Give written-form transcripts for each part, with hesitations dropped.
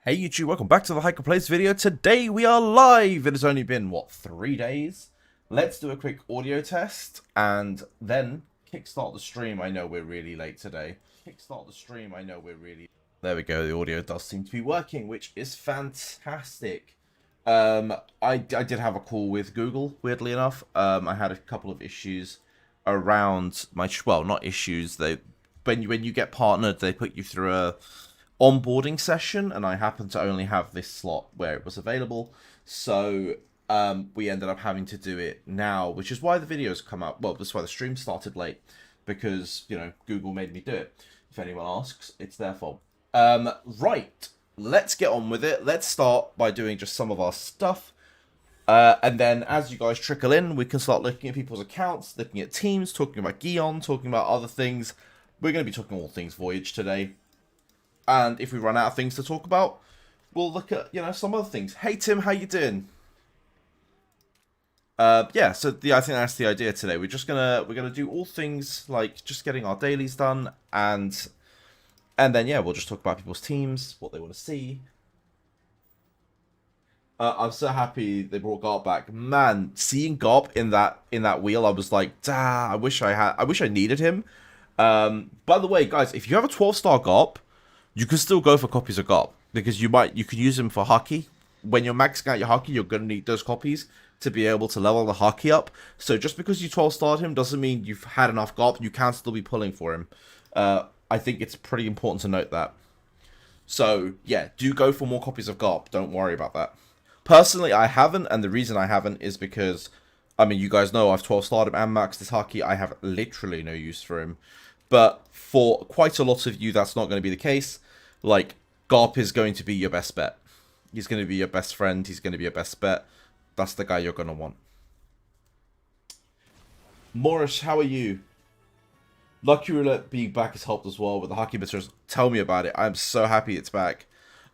Hey YouTube, welcome back to the Hiker Plays video. Today we are live. It has only been, what, 3 days? Let's do a quick audio test and then kickstart the stream. I know we're really late today. There we go, the audio does seem to be working, which is fantastic. I did have a call with Google, weirdly enough. I had a couple of issues around my, well, not issues, when you get partnered, they put you through a onboarding session, and I happened to only have this slot where it was available, so we ended up having to do it now, which is why the videos come out. Well, that's why the stream started late, because, you know, Google made me do it. If anyone asks, it's their fault. Right, let's get on with it. Let's start by doing just some of our stuff, and then as you guys trickle in, we can start looking at people's accounts, looking at teams, talking about Gion, talking about other things. We're going to be talking all things Voyage today. And if we run out of things to talk about, we'll look at, you know, some other things. Hey Tim, how you doing? Yeah, so I think that's the idea today. We're gonna do all things like just getting our dailies done, and then yeah, we'll just talk about people's teams, what they want to see. I'm so happy they brought Garp back. Man, seeing Garp in that wheel, I was like, I wish I needed him. By the way, guys, if you have a 12-star Garp, you can still go for copies of Garp, because you can use them for hockey. When you're maxing out your hockey, you're going to need those copies to be able to level the hockey up. So just because you 12-starred him doesn't mean you've had enough Garp. You can still be pulling for him. I think it's pretty important to note that. So yeah, do go for more copies of Garp. Don't worry about that. Personally, I haven't, and the reason I haven't is because, I mean, you guys know I've 12-starred him and maxed his hockey. I have literally no use for him. But for quite a lot of you, that's not going to be the case. Like, Garp is going to be your best bet. He's going to be your best friend. He's going to be your best bet. That's the guy you're going to want. Morris, how are you? Lucky Roulette being back has helped as well with the hockey bitters. Tell me about it. I'm so happy it's back.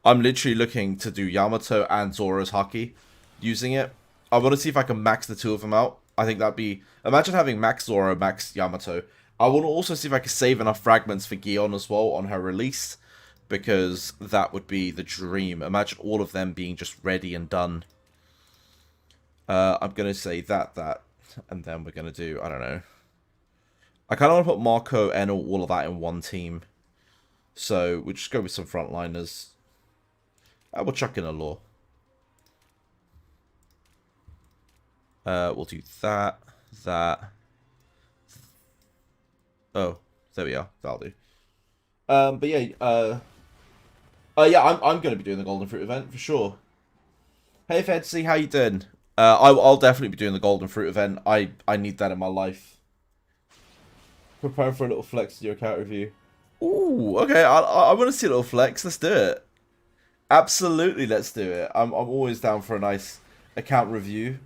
I'm literally looking to do Yamato and Zoro's hockey using it. I want to see if I can max the two of them out. I think that'd be... Imagine having max Zoro, max Yamato. I want to also see if I can save enough fragments for Gion as well on her release, because that would be the dream. Imagine all of them being just ready and done. I'm going to say that, and then we're going to do, I don't know. I kind of want to put Marco and all of that in one team. So we'll just go with some frontliners. We'll chuck in a law. We'll do that. Oh, there we are. That'll do. But yeah, yeah, I'm going to be doing the Golden Fruit event for sure. Hey, Fedsy, how you doing? I'll definitely be doing the Golden Fruit event. I need that in my life. Prepare for a little flex to your account review. Ooh, okay. I want to see a little flex. Let's do it. Absolutely, let's do it. I'm always down for a nice account review.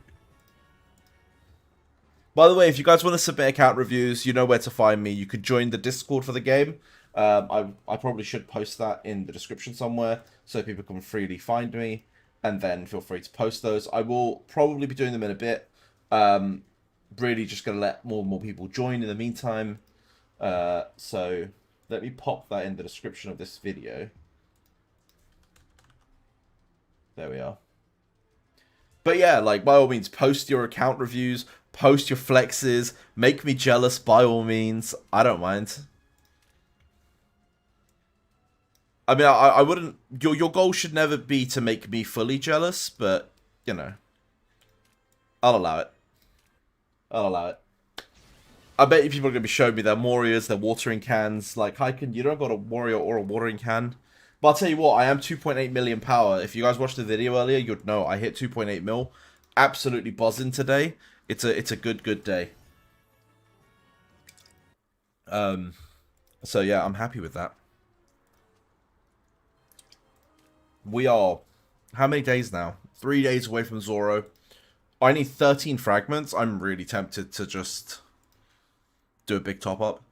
By the way, if you guys want to submit account reviews, you know where to find me. You could join the Discord for the game. I probably should post that in the description somewhere so people can freely find me, and then feel free to post those. I will probably be doing them in a bit. Really just going to let more and more people join in the meantime. So let me pop that in the description of this video. There we are. But yeah, like, by all means, post your account reviews, post your flexes, make me jealous by all means. I don't mind. I mean, I wouldn't... Your goal should never be to make me fully jealous, but, you know. I'll allow it. I'll allow it. I bet you people are going to be showing me their Warriors, their watering cans. Like, Hyken, you don't got a Warrior or a watering can. But I'll tell you what, I am 2.8 million power. If you guys watched the video earlier, you'd know I hit 2.8 mil. Absolutely buzzing today. It's a good day. So yeah, I'm happy with that. We are, how many days now? 3 days away from Zoro. I need 13 fragments. I'm really tempted to just do a big top up.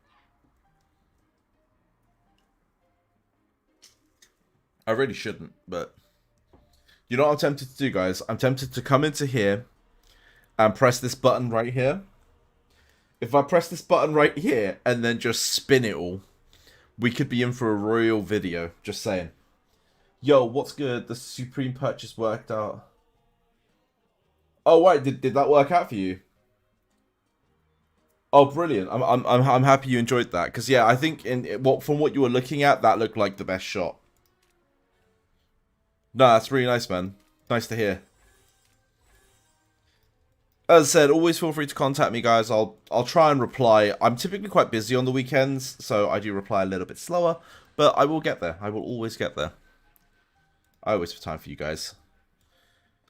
I really shouldn't, but you know what I'm tempted to do, guys? I'm tempted to come into here and press this button right here. If I press this button right here and then just spin it all, we could be in for a royal video. Just saying. Yo, what's good? The Supreme purchase worked out. Oh, wait, did that work out for you? Oh, brilliant! I'm happy you enjoyed that because yeah, I think from what you were looking at, that looked like the best shot. No, that's really nice, man. Nice to hear. As I said, always feel free to contact me, guys. I'll try and reply. I'm typically quite busy on the weekends, so I do reply a little bit slower, but I will get there. I will always get there. I always have time for you guys.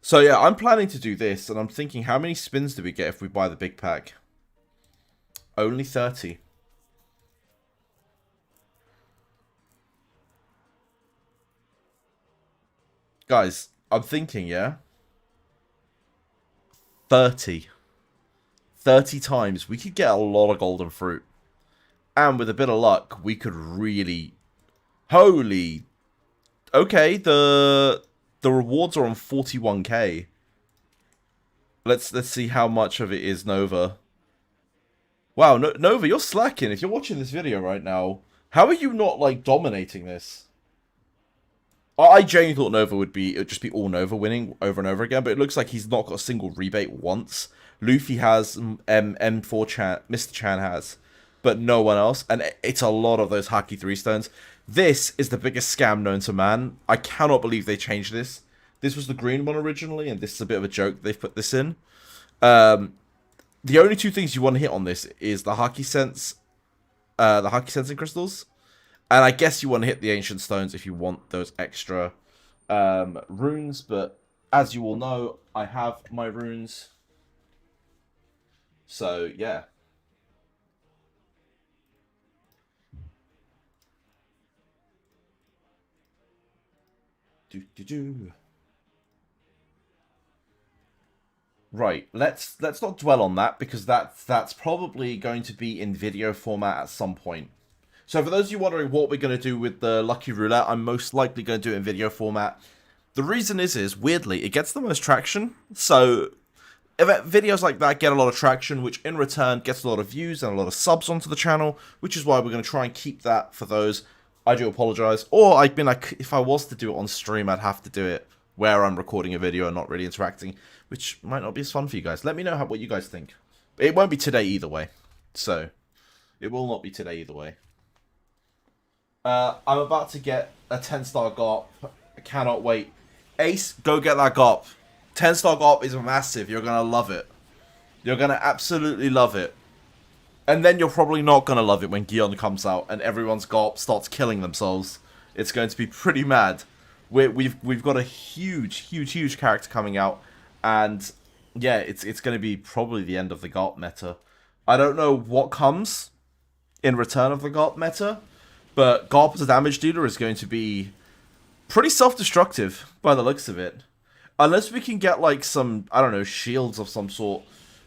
So yeah, I'm planning to do this, and I'm thinking, how many spins do we get if we buy the big pack? Only 30. Guys, I'm thinking, yeah? 30. 30 times. We could get a lot of golden fruit. And with a bit of luck, we could really... Holy... Okay, the rewards are on 41k. Let's see how much of it is Nova. Wow, Nova, you're slacking. If you're watching this video right now, how are you not, like, dominating this? I genuinely thought Nova would just be all Nova winning over and over again, but it looks like he's not got a single rebate once. Luffy has, M4 Chan, Mr. Chan has, but no one else, and it's a lot of those Haki 3 stones. This is the biggest scam known to man. I cannot believe they changed this. This was the green one originally, and this is a bit of a joke they've put this in. The only two things you want to hit on this is the Haki Sensing crystals. And I guess you want to hit the Ancient Stones if you want those extra runes. But as you all know, I have my runes. So, yeah. Right, let's not dwell on that because that's probably going to be in video format at some point. So for those of you wondering what we're going to do with the Lucky Roulette, I'm most likely going to do it in video format. The reason is weirdly, it gets the most traction. So if videos like that get a lot of traction, which in return gets a lot of views and a lot of subs onto the channel, which is why we're going to try and keep that for those. I do apologize. Or I mean, like, if I was to do it on stream, I'd have to do it where I'm recording a video and not really interacting, which might not be as fun for you guys. Let me know what you guys think. It won't be today either way. So it will not be today either way. I'm about to get a 10-star GOP. I cannot wait. Ace, go get that GOP. 10-star GOP is massive. You're going to love it. You're going to absolutely love it. And then you're probably not going to love it when Gion comes out and everyone's GOP starts killing themselves. It's going to be pretty mad. We've got a huge character coming out. And yeah, it's going to be probably the end of the GOP meta. I don't know what comes in return of the GOP meta. But Garp as a damage dealer is going to be pretty self-destructive by the looks of it. Unless we can get, like, some, I don't know, shields of some sort.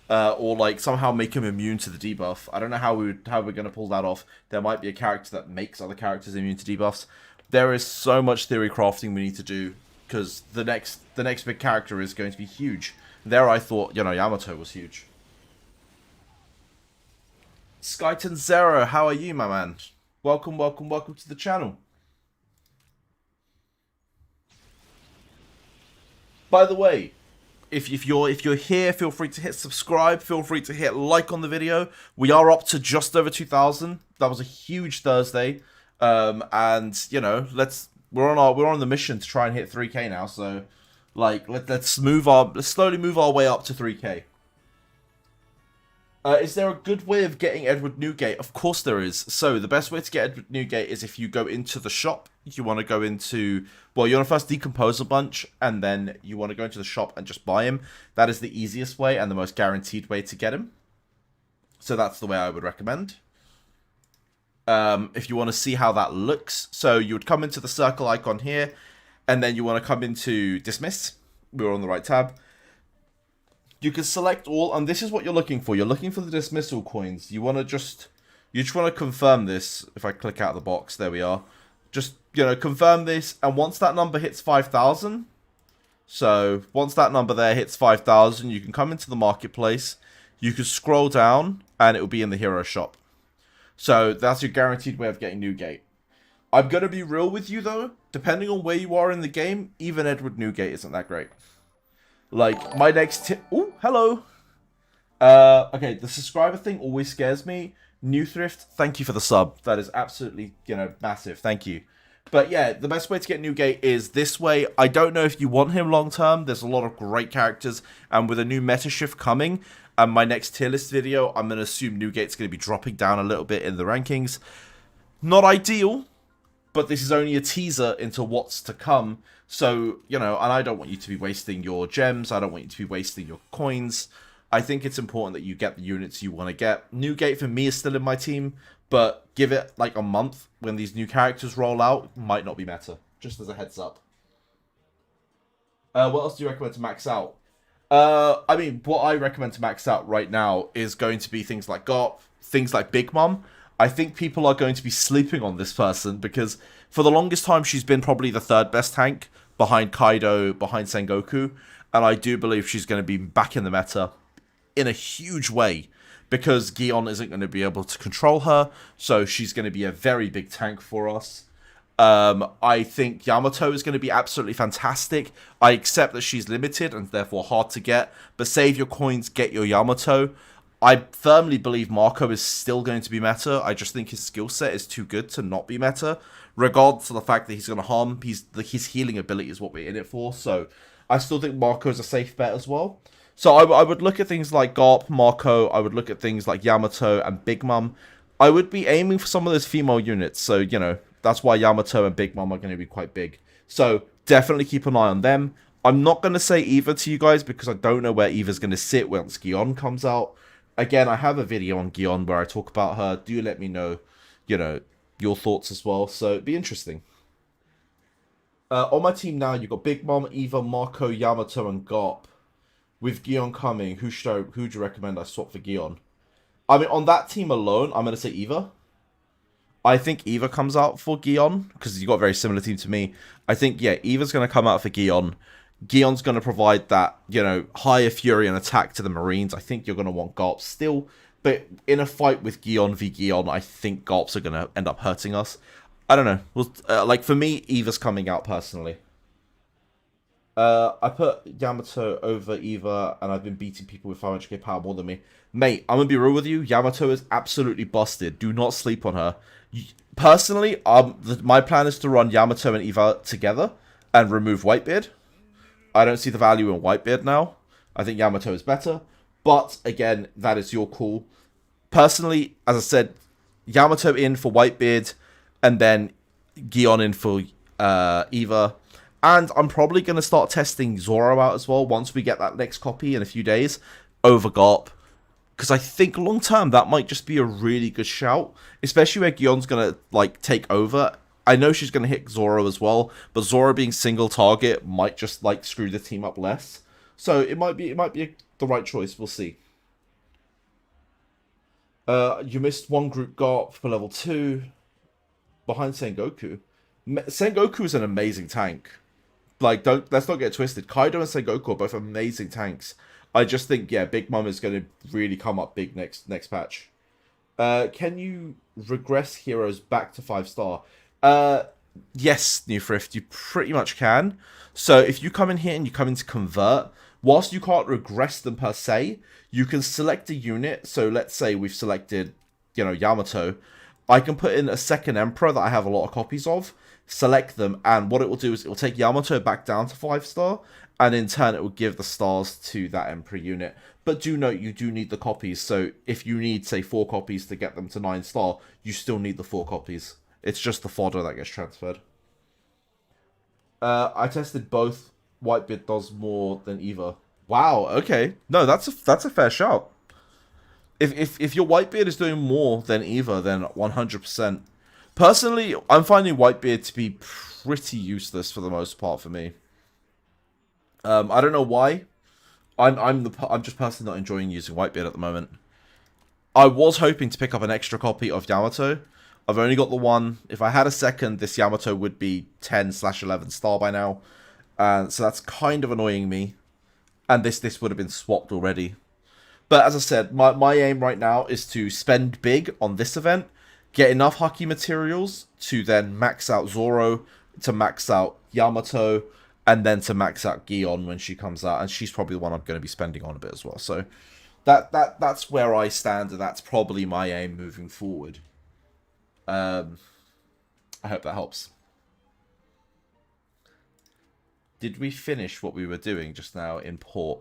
Or, like, somehow make him immune to the debuff. I don't know how we're going to pull that off. There might be a character that makes other characters immune to debuffs. There is so much theory crafting we need to do. Because the next big character is going to be huge. There I thought, you know, Yamato was huge. Skyton Zero, how are you, my man? Welcome to the channel. By the way, if you're here, feel free to hit subscribe. Feel free to hit like on the video. We are up to just over 2,000. That was a huge Thursday, and you know, we're on the mission to try and hit 3K now. So, like, let's slowly move our way up to 3K. Is there a good way of getting Edward Newgate? Of course there is. So, the best way to get Edward Newgate is if you go into the shop. You want to go into... Well, you want to first decompose a bunch, and then you want to go into the shop and just buy him. That is the easiest way and the most guaranteed way to get him. So, that's the way I would recommend. If you want to see how that looks. So, you would come into the circle icon here, and then you want to come into Dismiss. We're on the right tab. You can select all, and this is what you're looking for. You're looking for the dismissal coins. You just want to confirm this. If I click out of the box, there we are. Just, you know, confirm this, and once that number hits 5,000, so once that number there hits 5,000, you can come into the marketplace. You can scroll down, and it will be in the hero shop. So that's your guaranteed way of getting Newgate. I'm going to be real with you, though. depending on where you are in the game, even Edward Newgate isn't that great. Like, my next tip... Oh, hello! Okay, the subscriber thing always scares me. New Thrift, thank you for the sub. That is absolutely, massive. Thank you. But yeah, the best way to get Newgate is this way. I don't know if you want him long term. There's a lot of great characters. And with a new meta shift coming, and my next tier list video, I'm going to assume Newgate's going to be dropping down a little bit in the rankings. Not ideal, but this is only a teaser into what's to come. So, and I don't want you to be wasting your gems. I don't want you to be wasting your coins. I think it's important that you get the units you want to get. Newgate, for me, is still in my team, but give it, like, a month when these new characters roll out. Might not be meta, just as a heads up. What else do you recommend to max out? I mean, what I recommend to max out right now is going to be things like GOP, things like Big Mom. I think people are going to be sleeping on this person because for the longest time, she's been probably the third best tank behind Kaido, behind Sengoku, and I do believe she's going to be back in the meta in a huge way because Gion isn't going to be able to control her, so she's going to be a very big tank for us. I think Yamato is going to be absolutely fantastic. I accept that she's limited and therefore hard to get, but save your coins, get your Yamato. I firmly believe Marco is still going to be meta. I just think his skill set is too good to not be meta, regardless of the fact that he's going to harm. His healing ability is what we're in it for, so I still think Marco is a safe bet as well. So I would look at things like Garp, Marco, I would look at things like Yamato and Big Mom. I would be aiming for some of those female units, so, that's why Yamato and Big Mom are going to be quite big. So definitely keep an eye on them. I'm not going to say Eva to you guys because I don't know where Eva's going to sit once Gion comes out. Again, I have a video on Gion where I talk about her. Do let me know, your thoughts as well. So it'd be interesting. On my team now, you've got Big Mom, Eva, Marco, Yamato, and Garp. With Gion coming, who do you recommend I swap for Gion? I mean, on that team alone, I'm going to say Eva. I think Eva comes out for Gion, because you've got a very similar team to me. I think, yeah, Eva's going to come out for Gion. Gion's going to provide that, higher fury and attack to the Marines. I think you're going to want Garps still. But in a fight with Gion v Gion, I think Garps are going to end up hurting us. I don't know. Well, for me, Eva's coming out personally. I put Yamato over Eva, and I've been beating people with 500k power more than me. Mate, I'm going to be real with you. Yamato is absolutely busted. Do not sleep on her. Personally, my plan is to run Yamato and Eva together and remove Whitebeard. I don't see the value in Whitebeard now. I think Yamato is better. But, again, that is your call. Personally, as I said, Yamato in for Whitebeard, and then Gion in for Eva. And I'm probably going to start testing Zoro out as well once we get that next copy in a few days over Garp. Because I think long term that might just be a really good shout. Especially where Gion's going to take over. I know she's going to hit Zoro as well. But Zoro being single target might just screw the team up less. So it might be the right choice. We'll see. You missed one group Garp for level 2. Behind Sengoku. Sengoku is an amazing tank. Let's not get twisted. Kaido and Sengoku are both amazing tanks. I just think, yeah, Big Mom is going to really come up big next patch. Can you regress heroes back to 5-star? Yes, New Thrift, you pretty much can. So if you come in here and you come into convert, whilst you can't regress them per se, you can select a unit. So let's say we've selected, Yamato. I can put in a second Emperor that I have a lot of copies of, select them, and what it will do is it will take Yamato back down to 5-star, and in turn it will give the stars to that Emperor unit. But do note, you do need the copies, so if you need, say, 4 copies to get them to 9-star, you still need the 4 copies. It's just the fodder that gets transferred. I tested both. Whitebeard does more than Eva. Wow, okay. No, that's a fair shout. If your Whitebeard is doing more than Eva, then 100%. Personally, I'm finding Whitebeard to be pretty useless for the most part for me. I don't know why. I'm just personally not enjoying using Whitebeard at the moment. I was hoping to pick up an extra copy of Yamato. I've only got the one. If I had a second, this Yamato would be 10/11 star by now. So that's kind of annoying me. And this would have been swapped already. But as I said, my aim right now is to spend big on this event, get enough Haki materials to then max out Zoro, to max out Yamato, and then to max out Gion when she comes out, and she's probably the one I'm going to be spending on a bit as well. So that's where I stand, and that's probably my aim moving forward. I hope that helps. Did we finish what we were doing just now in port?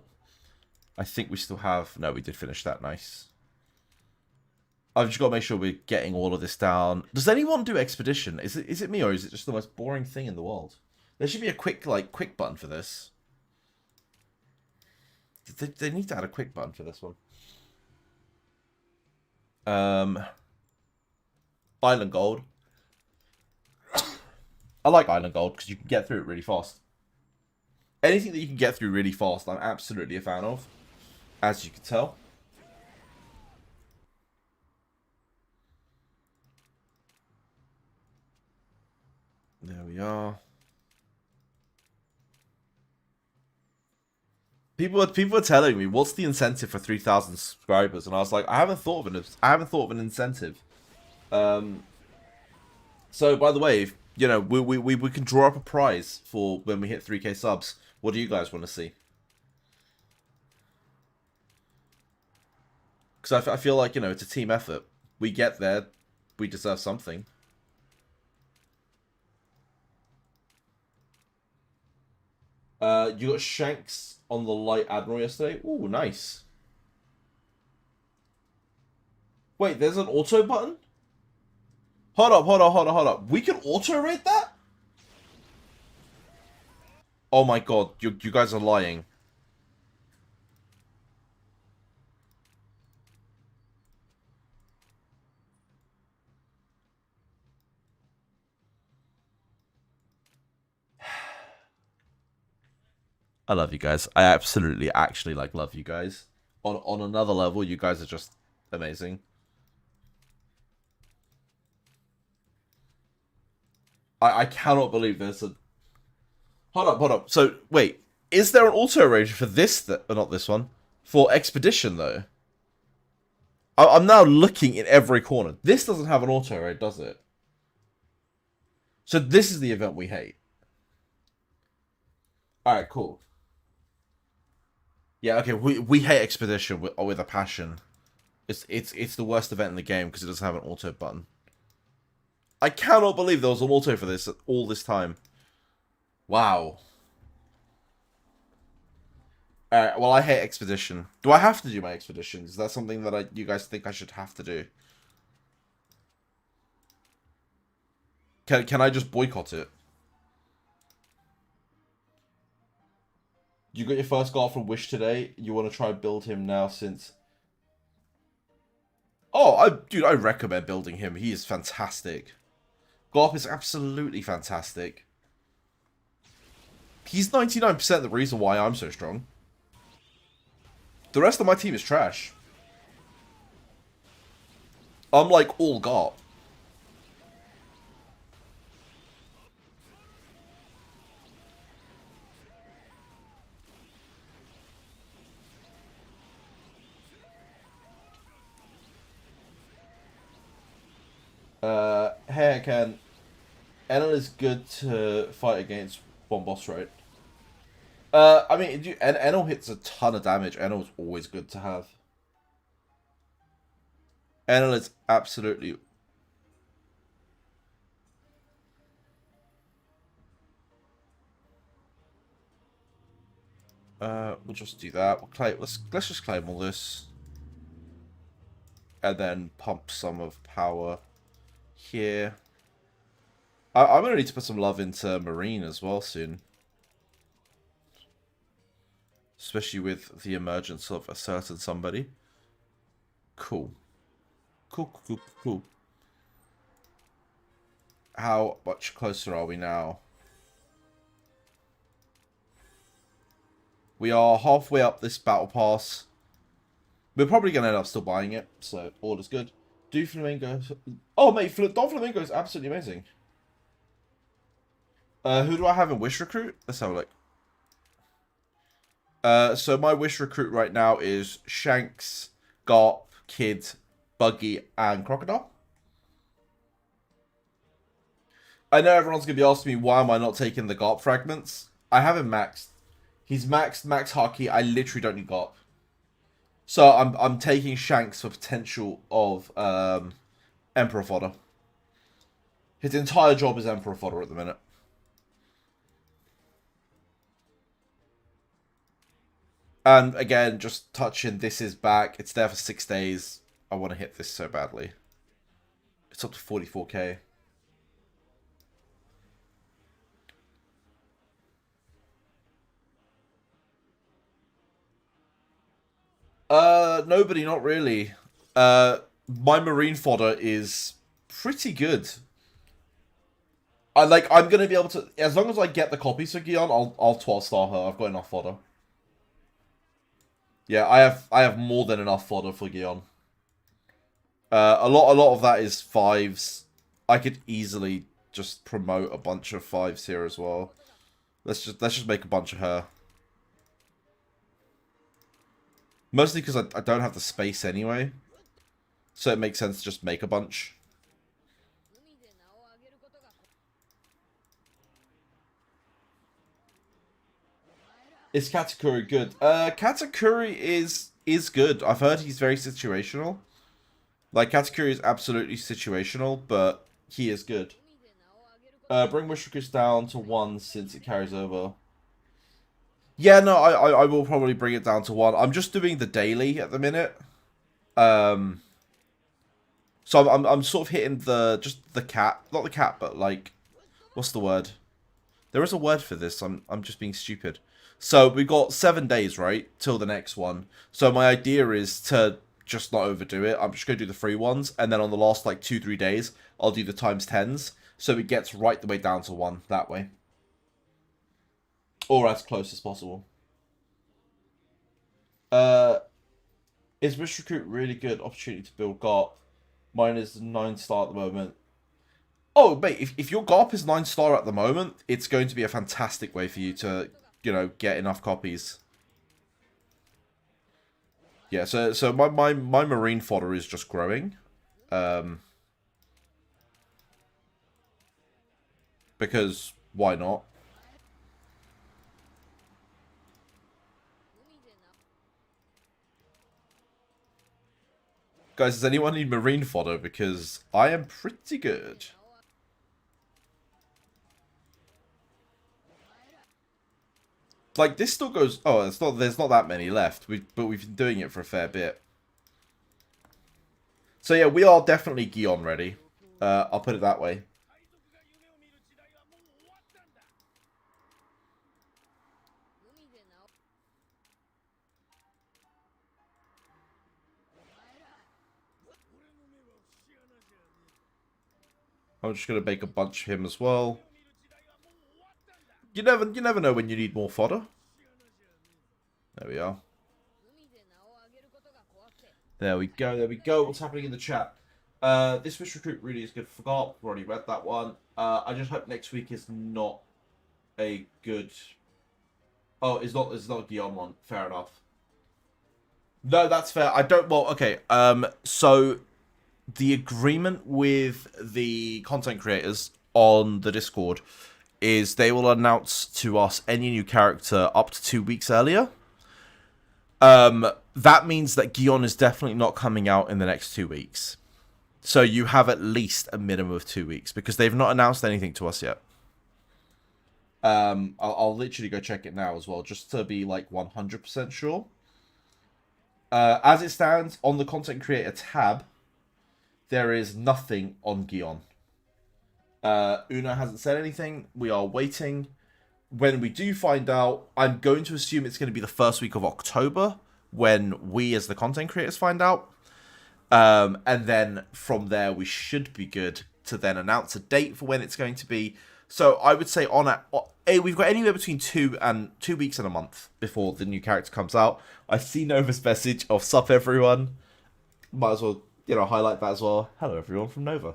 I think we still have... No, we did finish that. Nice. I've just got to make sure we're getting all of this down. Does anyone do expedition? Is it me, or is it just the most boring thing in the world? There should be a quick button for this. They need to add a quick button for this one. Island Gold. I like Island Gold because you can get through it really fast. Anything that you can get through really fast, I'm absolutely a fan of, as you can tell. There we are. People are telling me, what's the incentive for 3,000 subscribers? And I was like, I haven't thought of an incentive. So by the way, you know, we can draw up a prize for when we hit 3K subs. What do you guys want to see? Because I feel like, you know, it's a team effort. We get there, we deserve something. You got Shanks on the Light Admiral yesterday. Ooh, nice. Wait, there's an auto button? Hold up. We can auto rate that? Oh my god, you guys are lying. I love you guys. I absolutely, actually, love you guys. On another level, you guys are just amazing. I cannot believe there's a... Hold up. So, wait. Is there an auto raid for this, not this one, for Expedition, though? I'm now looking in every corner. This doesn't have an auto raid, does it? So this is the event we hate. Alright, cool. Yeah, okay, we hate Expedition with a passion. It's the worst event in the game because it doesn't have an auto button. I cannot believe there was an auto for this all this time. Wow. Alright, well, I hate Expedition. Do I have to do my Expeditions? Is that something that you guys think I should have to do? Can I just boycott it? You got your first goal from Wish today. You want to try and build him now since... Oh, dude, I recommend building him. He is fantastic. Garp is absolutely fantastic. He's 99% the reason why I'm so strong. The rest of my team is trash. I'm like all Garp. Hey, Ken. Enel is good to fight against one boss, right? I mean, Enel hits a ton of damage. Enel is always good to have. Enel is absolutely... we'll just do that. We'll claim, let's just claim all this. And then pump some of power here. I'm going to need to put some love into Marine as well soon. Especially with the emergence of a certain somebody. Cool. Cool. How much closer are we now? We are halfway up this battle pass. We're probably going to end up still buying it, so all is good. Do Flamingo... Oh, mate, Don Flamingo is absolutely amazing. Who do I have in Wish Recruit? Let's have a look. So my Wish Recruit right now is Shanks, Garp, Kid, Buggy, and Crocodile. I know everyone's going to be asking me why am I not taking the GARP fragments. I have him maxed. He's maxed max hockey. I literally don't need GARP. So I'm taking Shanks for potential of Emperor fodder. His entire job is Emperor fodder at the minute. And again, just touching, this is back. It's there for 6 days. I want to hit this so badly. It's up to 44k. Nobody, not really. My marine fodder is pretty good. I'm gonna be able to, as long as I get the copies for Gion, I'll 12-star her. I've got enough fodder. Yeah, I have more than enough fodder for Gion. A lot of that is 5s. I could easily just promote a bunch of 5s here as well. Let's just make a bunch of her. Mostly because I don't have the space anyway. So it makes sense to just make a bunch. Is Katakuri good? Katakuri is good. I've heard he's very situational. Like, Katakuri is absolutely situational, but he is good. Bring Wish Recruits down to 1 since it carries over. Yeah, no, I will probably bring it down to 1. I'm just doing the daily at the minute. So I'm sort of hitting just the cap. Not the cap, but like, what's the word? There is a word for this. I'm just being stupid. So we've got 7 days, right, till the next one. So my idea is to just not overdo it. I'm just going to do the free ones. And then on the last, like, 2-3 days, I'll do the times 10s. So it gets right the way down to 1 that way. Or as close as possible. Is Wish Recruit really good opportunity to build GARP? Mine is 9-star at the moment. Oh, mate, if your GARP is 9-star at the moment, it's going to be a fantastic way for you to, you know, get enough copies. Yeah, so my marine fodder is just growing. Because why not? Guys, does anyone need marine fodder? Because I am pretty good. Like, this still goes... Oh, there's not that many left. But we've been doing it for a fair bit. So yeah, we are definitely Gion ready. I'll put it that way. I'm just gonna make a bunch of him as well. You never know when you need more fodder. There we are. There we go, there we go. What's happening in the chat? This Wish Recruit really is good. Forgot, we've already read that one. I just hope next week is not a good... Oh, it's not a Guillaume one. Fair enough. No, that's fair. I don't... Well, okay. So the agreement with the content creators on the Discord is they will announce to us any new character up to 2 weeks earlier. That means that Gion is definitely not coming out in the next 2 weeks. So you have at least a minimum of 2 weeks because they've not announced anything to us yet. I'll literally go check it now as well, just to be like 100% sure. As it stands, on the content creator tab, there is nothing on Gion. Una hasn't said anything. We are waiting. When we do find out, I'm going to assume it's going to be the first week of October when we as the content creators find out. And then from there, we should be good to then announce a date for when it's going to be. So I would say we've got anywhere between 2 weeks and a month before the new character comes out. I see Nova's message of sup everyone. Might as well, highlight that as well. Hello everyone from Nova.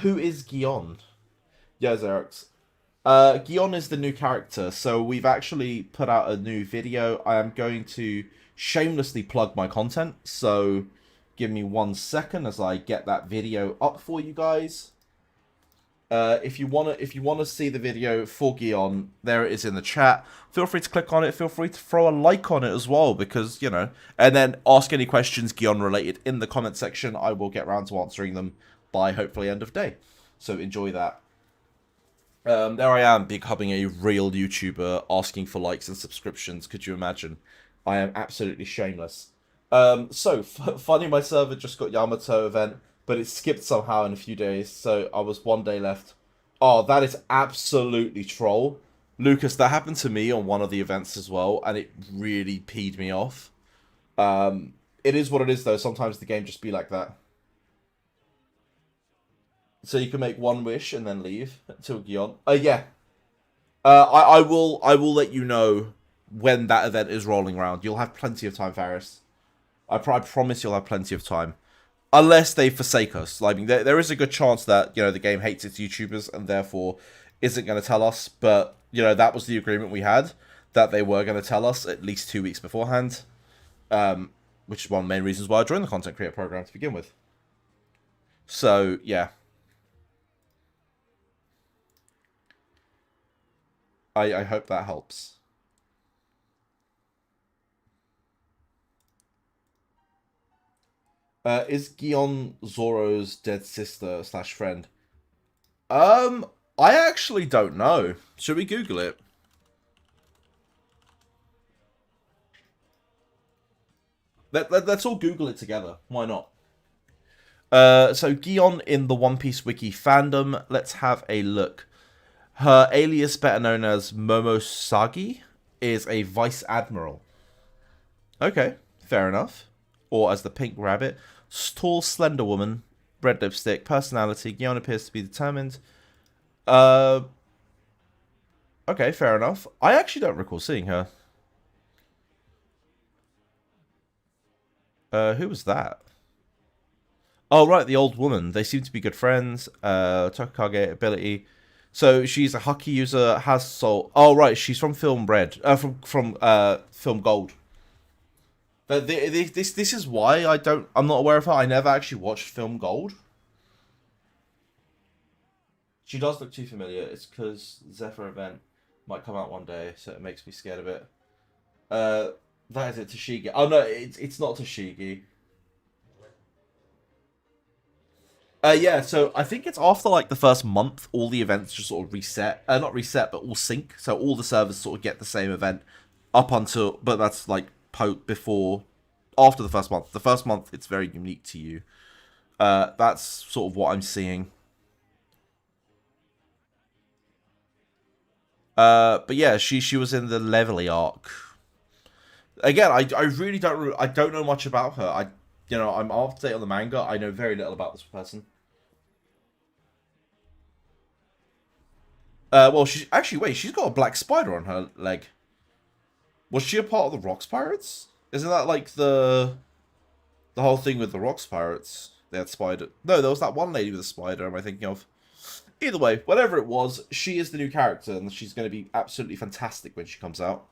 Who is Gion? Yeah, Xerox. Gion is the new character, so we've actually put out a new video. I am going to shamelessly plug my content, so give me 1 second as I get that video up for you guys. If you wanna see the video for Gion, there it is in the chat. Feel free to click on it. Feel free to throw a like on it as well, because and then ask any questions Gion related in the comment section. I will get around to answering them by hopefully end of day. So enjoy that. There I am, becoming a real YouTuber, asking for likes and subscriptions. Could you imagine? I am absolutely shameless. Funny, my server just got Yamato event, but it skipped somehow in a few days, so I was 1 day left. Oh, that is absolutely troll. Lucas, that happened to me on one of the events as well, and it really peed me off. It is what it is, though. Sometimes the game just be like that. So you can make one wish and then leave until Gion. Yeah. I will let you know when that event is rolling around. You'll have plenty of time, Faris. I promise you'll have plenty of time. Unless they forsake us. I mean, there is a good chance that, the game hates its YouTubers and therefore isn't going to tell us. But, that was the agreement we had, that they were going to tell us at least 2 weeks beforehand. Which is one of the main reasons why I joined the content creator program to begin with. So, yeah. I hope that helps. Is Gion Zoro's dead sister / friend? I actually don't know. Should we Google it? Let's all Google it together. Why not? So Gion in the One Piece wiki fandom. Let's have a look. Her alias, better known as Momosagi, is a vice admiral. Okay, fair enough. Or as the Pink Rabbit. Tall, slender woman, red lipstick, personality. Gion appears to be determined. Okay, fair enough. I actually don't recall seeing her. Who was that? Oh, right, the old woman. They seem to be good friends. Tokage ability. So she's a Haki user, has soul. Oh, right, she's from Film Red. From Film Gold. This is why I'm not aware of her. I never actually watched Film Gold. She does look too familiar. It's because Zephyr event might come out one day, so it makes me scared of it. That is it, Toshigi. Oh no, it's not Toshigi. Yeah, so I think it's after like the first month, all the events just sort of reset. Not reset, but all sync. So all the servers sort of get the same event up until, but that's like after the first month. The first month, it's very unique to you. That's sort of what I'm seeing. But yeah, she was in the Levelly arc. Again, I really don't know much about her. I'm up to date on the manga. I know very little about this person. Well, she's got a black spider on her leg. Was she a part of the Rocks Pirates? Isn't that like the whole thing with the Rocks Pirates? They had spider. No, there was that one lady with a spider. Am I thinking of? Either way, whatever it was, she is the new character, and she's going to be absolutely fantastic when she comes out.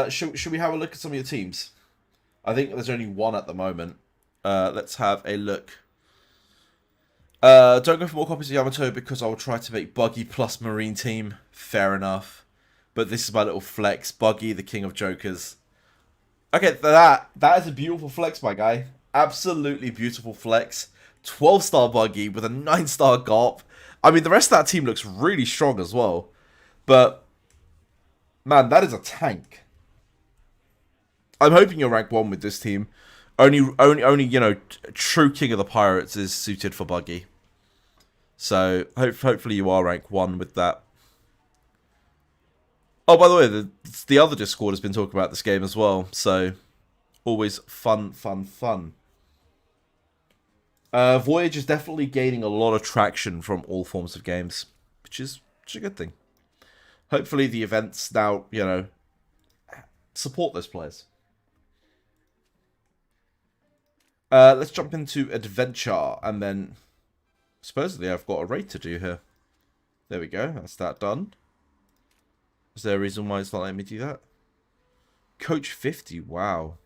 Should we have a look at some of your teams? I think there's only one at the moment. Let's have a look. Don't go for more copies of Yamato because I will try to make Buggy plus Marine team. Fair enough. But this is my little flex. Buggy, the king of jokers. Okay, that is a beautiful flex, my guy. Absolutely beautiful flex. 12-star Buggy with a 9-star Garp. I mean, the rest of that team looks really strong as well. But, man, that is a tank. I'm hoping you're rank 1 with this team. Only, true king of the pirates is suited for Buggy. So, hopefully you are rank 1 with that. Oh, by the way, the other Discord has been talking about this game as well. So, always fun. Voyage is definitely gaining a lot of traction from all forms of games, which is a good thing. Hopefully the events now, support those players. Let's jump into adventure, and then supposedly I've got a raid to do here. There we go, that's that done. Is there a reason why it's not letting me do that? Coach 50, wow.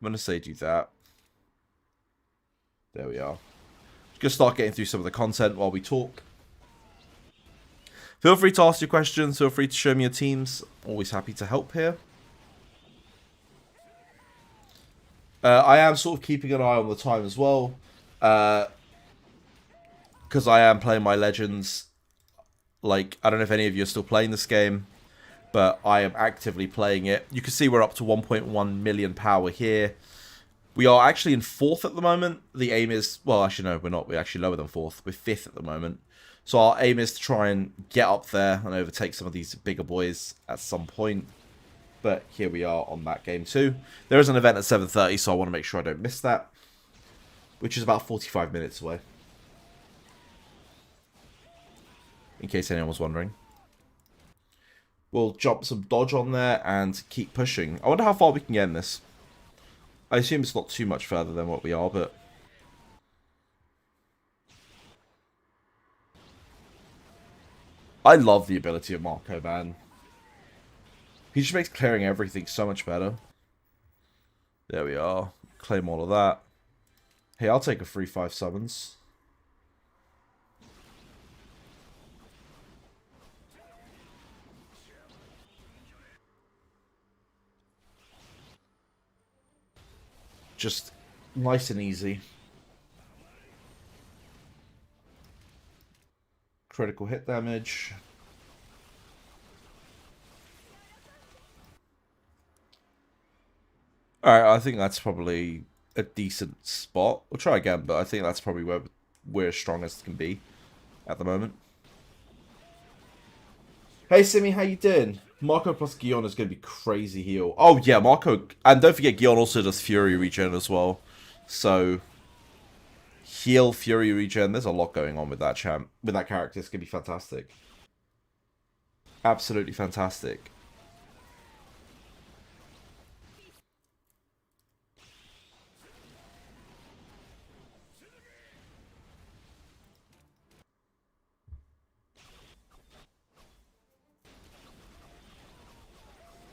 I'm going to say do that. There we are. Just start getting through some of the content while we talk. Feel free to ask your questions. Feel free to show me your teams. Always happy to help here. I am sort of keeping an eye on the time as well. Because I am playing my Legends. Like, I don't know if any of you are still playing this game, but I am actively playing it. You can see we're up to 1.1 million power here. We are actually in 4th at the moment. The aim is... Well, actually, no, we're not. We're actually lower than 4th. We're 5th at the moment. So our aim is to try and get up there and overtake some of these bigger boys at some point. But here we are on that game too. There is an event at 7:30, so I want to make sure I don't miss that. Which is about 45 minutes away. In case anyone was wondering. We'll jump some dodge on there and keep pushing. I wonder how far we can get in this. I assume it's not too much further than what we are, but... I love the ability of Marco, man. He just makes clearing everything so much better. There we are. Claim all of that. Hey, I'll take a 3/5 summons. Just nice and easy. Critical hit damage. Alright, I think that's probably a decent spot. We'll try again, but I think that's probably where we're as strong as can be at the moment. Hey Simi, how you doing? Marco plus Gion is going to be crazy heal. Oh yeah, Marco, and don't forget Gion also does Fury regen as well. So heal, Fury regen. There's a lot going on with that champ, with that character. It's going to be fantastic. Absolutely fantastic.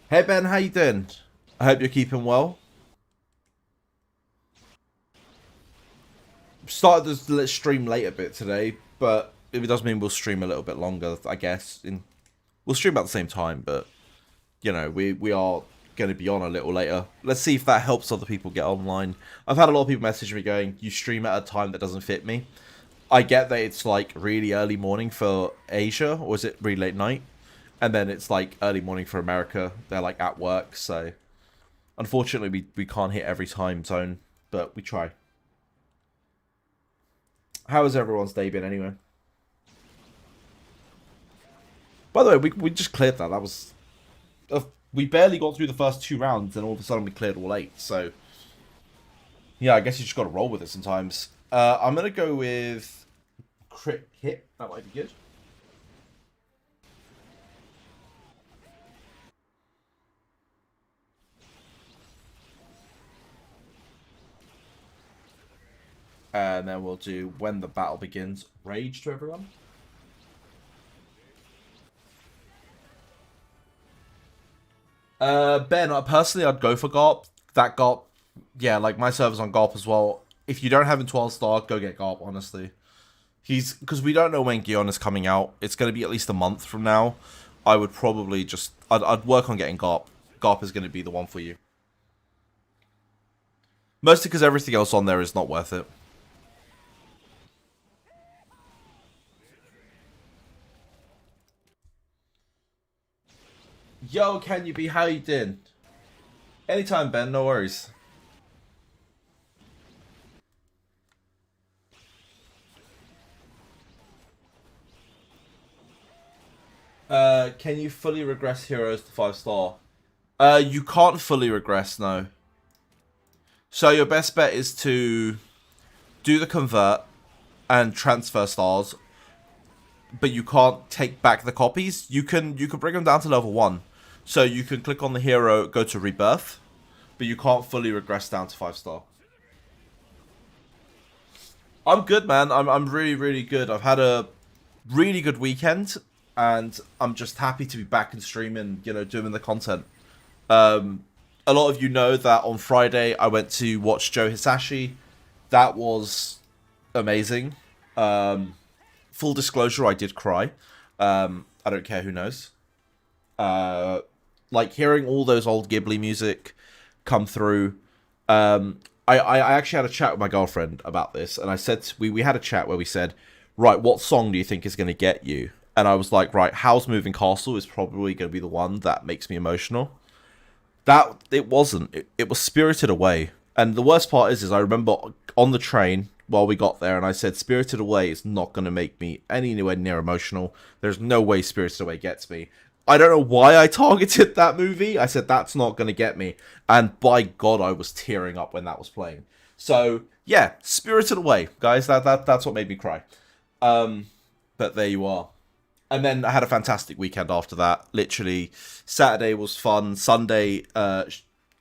Hey Ben, how you doing? I hope you're keeping well. Started this stream late a bit today, but it does mean we'll stream a little bit longer, I guess. We'll stream about the same time, but you know, we are going to be on a little later. Let's see if that helps other people get online. I've had a lot of people message me going, you stream at a time that doesn't fit me. I get that it's like really early morning for Asia, or is it really late night? And then it's like early morning for America. They're like at work, so unfortunately we can't hit every time zone, but we try. How has everyone's day been anyway? By the way, we just cleared that. That was... we barely got through the first 2 rounds, and all of a sudden we cleared all 8, so... Yeah, I guess you just got to roll with it sometimes. I'm going to go with... Crit hit. That might be good. And then we'll do When the Battle Begins, Rage to everyone. Ben, personally, I'd go for Garp. That Garp, yeah, like my server's on Garp as well. If you don't have him 12 star, go get Garp, honestly. Because we don't know when Gion is coming out. It's going to be at least a month from now. I would probably just, I'd work on getting Garp. Garp is going to be the one for you. Mostly because everything else on there is not worth it. Yo, can you be? How you doing? Anytime, Ben. No worries. Can you fully regress heroes to 5 star? You can't fully regress, no. So your best bet is to do the convert and transfer stars, but you can't take back the copies. You can bring them down to level 1. So you can click on the hero, go to rebirth, but you can't fully regress down to 5 star. I'm good, man. I'm really, really good. I've had a really good weekend, and I'm just happy to be back and streaming, you know, doing the content. A lot of you know that on Friday I went to watch Joe Hisashi That was amazing. Full disclosure, I did cry. I don't care who knows. Like hearing all those old Ghibli music come through. I actually had a chat with my girlfriend about this, and I said we had a chat where we said, right, what song do you think is going to get you? And I was like, right, Howl's Moving Castle is probably going to be the one that makes me emotional. That it wasn't. It was Spirited Away. And the worst part is I remember on the train while we got there, and I said, Spirited Away is not going to make me anywhere near emotional. There's no way Spirited Away gets me. I don't know why I targeted that movie. I said, that's not going to get me. And by God, I was tearing up when that was playing. So, yeah, Spirited Away, guys. That's what made me cry. But there you are. And then I had a fantastic weekend after that. Literally, Saturday was fun. Sunday,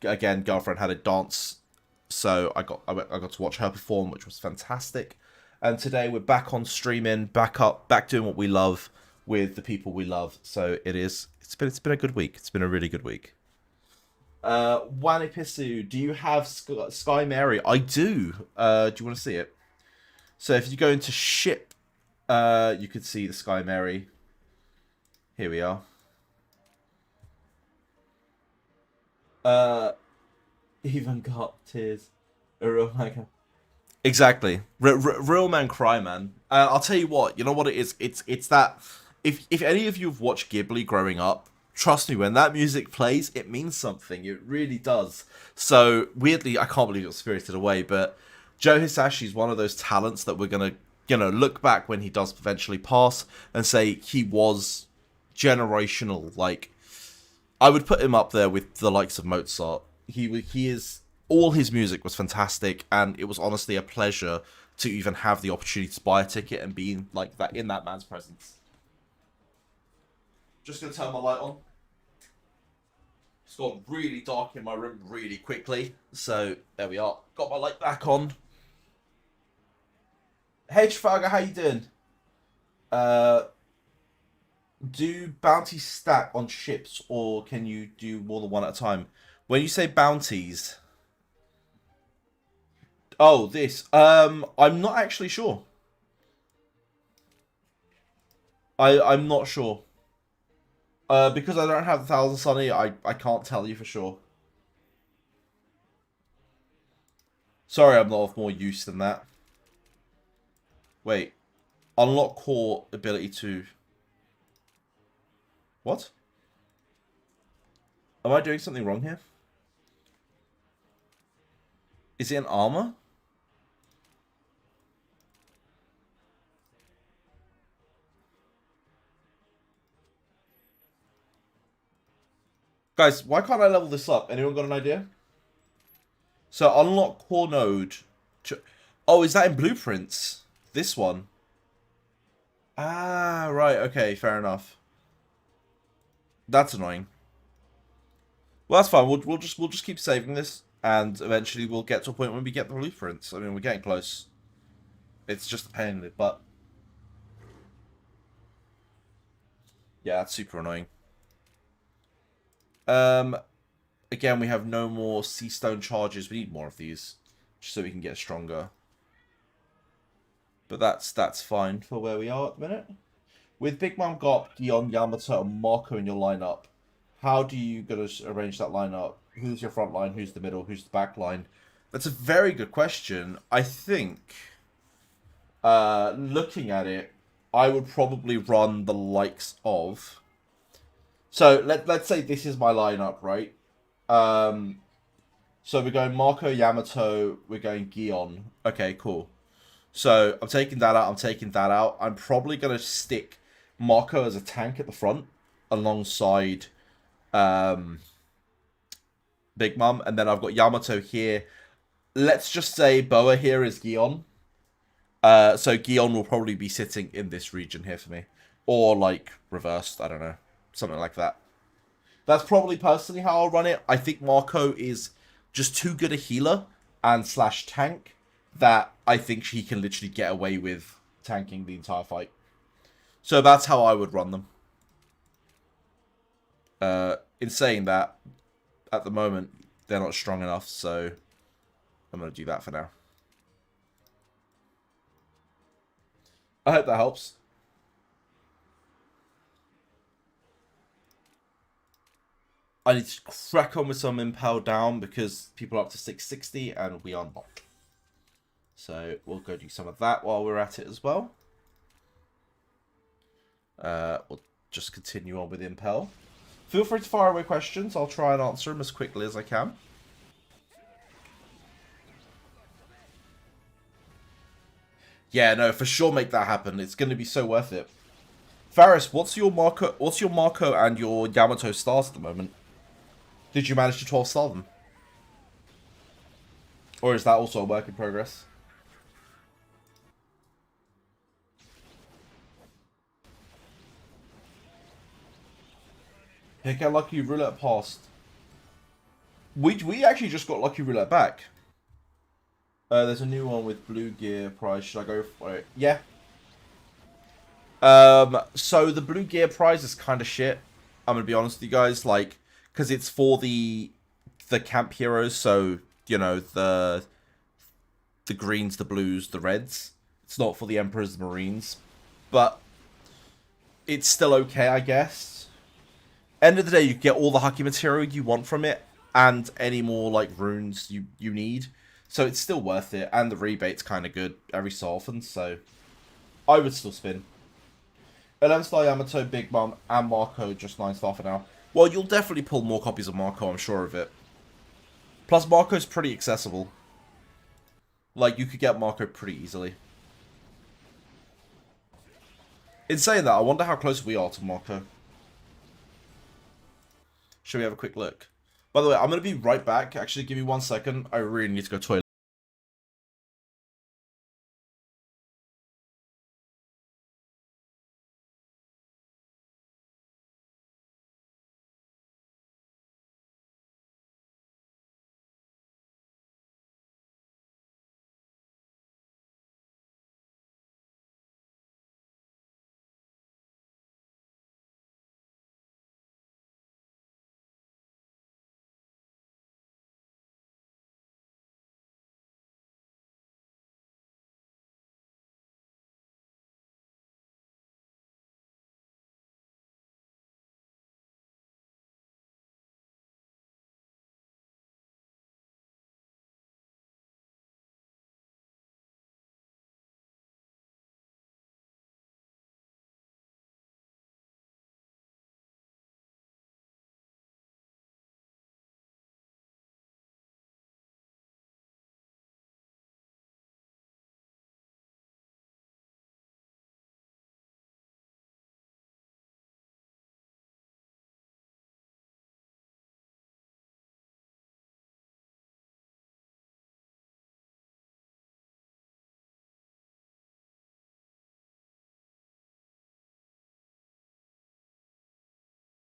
again, girlfriend had a dance, so I got to watch her perform, which was fantastic. And today we're back on streaming, back doing what we love with the people we love. So it's been a good week. It's been a really good week. Wanipisu, do you have Sky Mary? I do. Do you want to see it? So if you go into ship, you could see the Sky Mary. Here we are. Even got tears. A real man. Exactly. Real man cry, man. I'll tell you what. You know what it is? It's that. If any of you have watched Ghibli growing up, trust me, when that music plays, it means something. It really does. So weirdly, I can't believe it was Spirited Away, but Joe Hisashi is one of those talents that we're gonna, look back when he does eventually pass and say he was generational. Like, I would put him up there with the likes of Mozart. He is, all his music was fantastic, and it was honestly a pleasure to even have the opportunity to buy a ticket and be like that in that man's presence. Just gonna turn my light on. It's got really dark in my room really quickly, so there we are. Got my light back on. Hey Trafalgar, how you doing? Do bounties stack on ships, or can you do more than one at a time? When you say bounties, oh, this. I'm not actually sure. I'm not sure. Because I don't have 1,000 Sunny, I can't tell you for sure. Sorry, I'm not of more use than that. Wait. Unlock core ability to... What? Am I doing something wrong here? Is it an armor? Guys, why can't I level this up? Anyone got an idea? So unlock core node. Oh, is that in blueprints? This one. Ah, right. Okay, fair enough. That's annoying. Well, that's fine. We'll just keep saving this, and eventually we'll get to a point when we get the blueprints. I mean, we're getting close. It's just a pain in the butt. Yeah, that's super annoying. Again, we have no more sea stone charges. We need more of these, just so we can get stronger. But that's fine for where we are at the minute. With Big Mom, Gop, Dion, Yamato, and Marco in your lineup, how do you gonna arrange that lineup? Who's your front line? Who's the middle? Who's the back line? That's a very good question. I think, looking at it, I would probably run the likes of... So let's say this is my lineup, right? So we're going Marco, Yamato, we're going Gion. Okay, cool. So I'm taking that out, I'm taking that out. I'm probably going to stick Marco as a tank at the front alongside Big Mom. And then I've got Yamato here. Let's just say Boa here is Gion. So Gion will probably be sitting in this region here for me. Or like reversed, I don't know. Something like that. That's probably personally how I'll run it. I think Marco is just too good a healer and slash tank that I think he can literally get away with tanking the entire fight. So that's how I would run them. In saying that, at the moment, they're not strong enough, so I'm going to do that for now. I hope that helps. I need to crack on with some Impel down because people are up to 660 and we are not. So we'll go do some of that while we're at it as well. We'll just continue on with Impel. Feel free to fire away questions. I'll try and answer them as quickly as I can. Yeah, no, for sure make that happen. It's going to be so worth it. Faris, what's your Marco and your Yamato stars at the moment? Did you manage to 12 star them? Or is that also a work in progress? Pick a Lucky Roulette past. We actually just got Lucky Roulette back. There's a new one with blue gear prize. Should I go for it? Yeah. So the blue gear prize is kind of shit. I'm gonna be honest with you guys, like, because it's for the camp heroes. So you know the greens, the blues, the reds. It's not for the emperors, the marines, but it's still okay, I guess. End of the day, you get all the Haki material you want from it, and any more like runes you need. So it's still worth it, and the rebate's kind of good every so often. So I would still spin. 11-star Yamato, Big Mom, and Marco just 9-star for now. Well, you'll definitely pull more copies of Marco, I'm sure of it. Plus, Marco's pretty accessible. Like, you could get Marco pretty easily. In saying that, I wonder how close we are to Marco. Should we have a quick look? By the way, I'm going to be right back. Actually, give me 1 second. I really need to go to the toilet.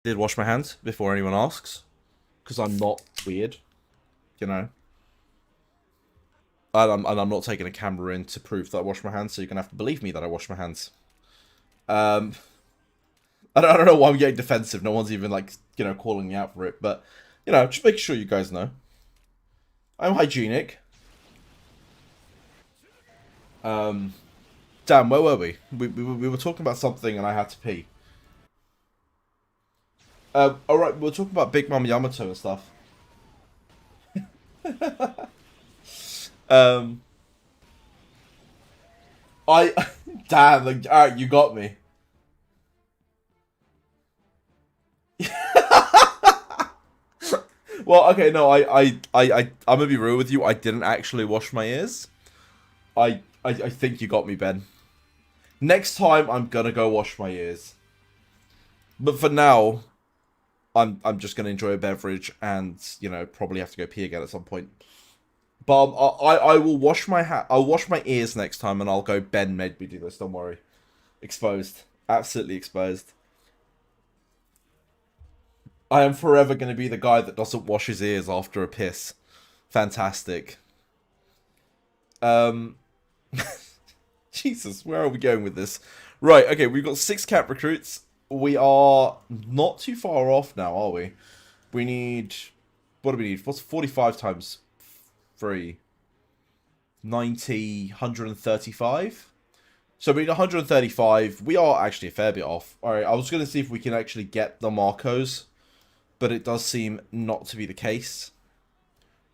Did wash my hands before anyone asks. Because I'm not weird. You know. And I'm not taking a camera in to prove that I wash my hands, so you're going to have to believe me that I wash my hands. I don't know why I'm getting defensive. No one's even, like, you know, calling me out for it. But, you know, just make sure you guys know. I'm hygienic. Damn, where were we? We were talking about something and I had to pee. Alright, we were talking about Big Mom Yamato and stuff. I... Damn, like, alright, you got me. Well, okay, no, I'm gonna be real with you. I didn't actually wash my ears. I think you got me, Ben. Next time, I'm gonna go wash my ears. But for now, I'm just gonna enjoy a beverage and, you know, probably have to go pee again at some point. But I will wash my I'll wash my ears next time, and I'll go. Ben made me do this. Don't worry. Exposed. Absolutely exposed. I am forever going to be the guy that doesn't wash his ears after a piss. Fantastic. Jesus, where are we going with this? Right, okay, we've got 6 cap recruits. We are not too far off now, are we? We need... What do we need? What's 45 times 3? 90, 135? So we're 135. We are actually a fair bit off. Alright, I was going to see if we can actually get the Marcos, but it does seem not to be the case.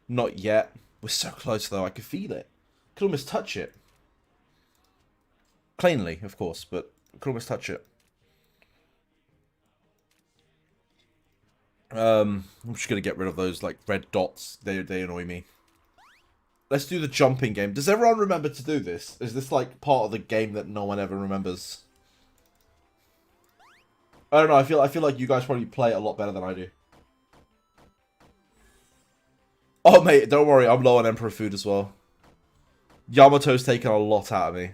Not yet. We're so close, though. I could feel it. Could almost touch it. Plainly, of course, but could almost touch it. I'm just going to get rid of those, like, red dots. They annoy me. Let's do the jumping game. Does everyone remember to do this? Is this, like, part of the game that no one ever remembers? I don't know. I feel like you guys probably play it a lot better than I do. Oh, mate, don't worry. I'm low on Emperor food as well. Yamato's taken a lot out of me.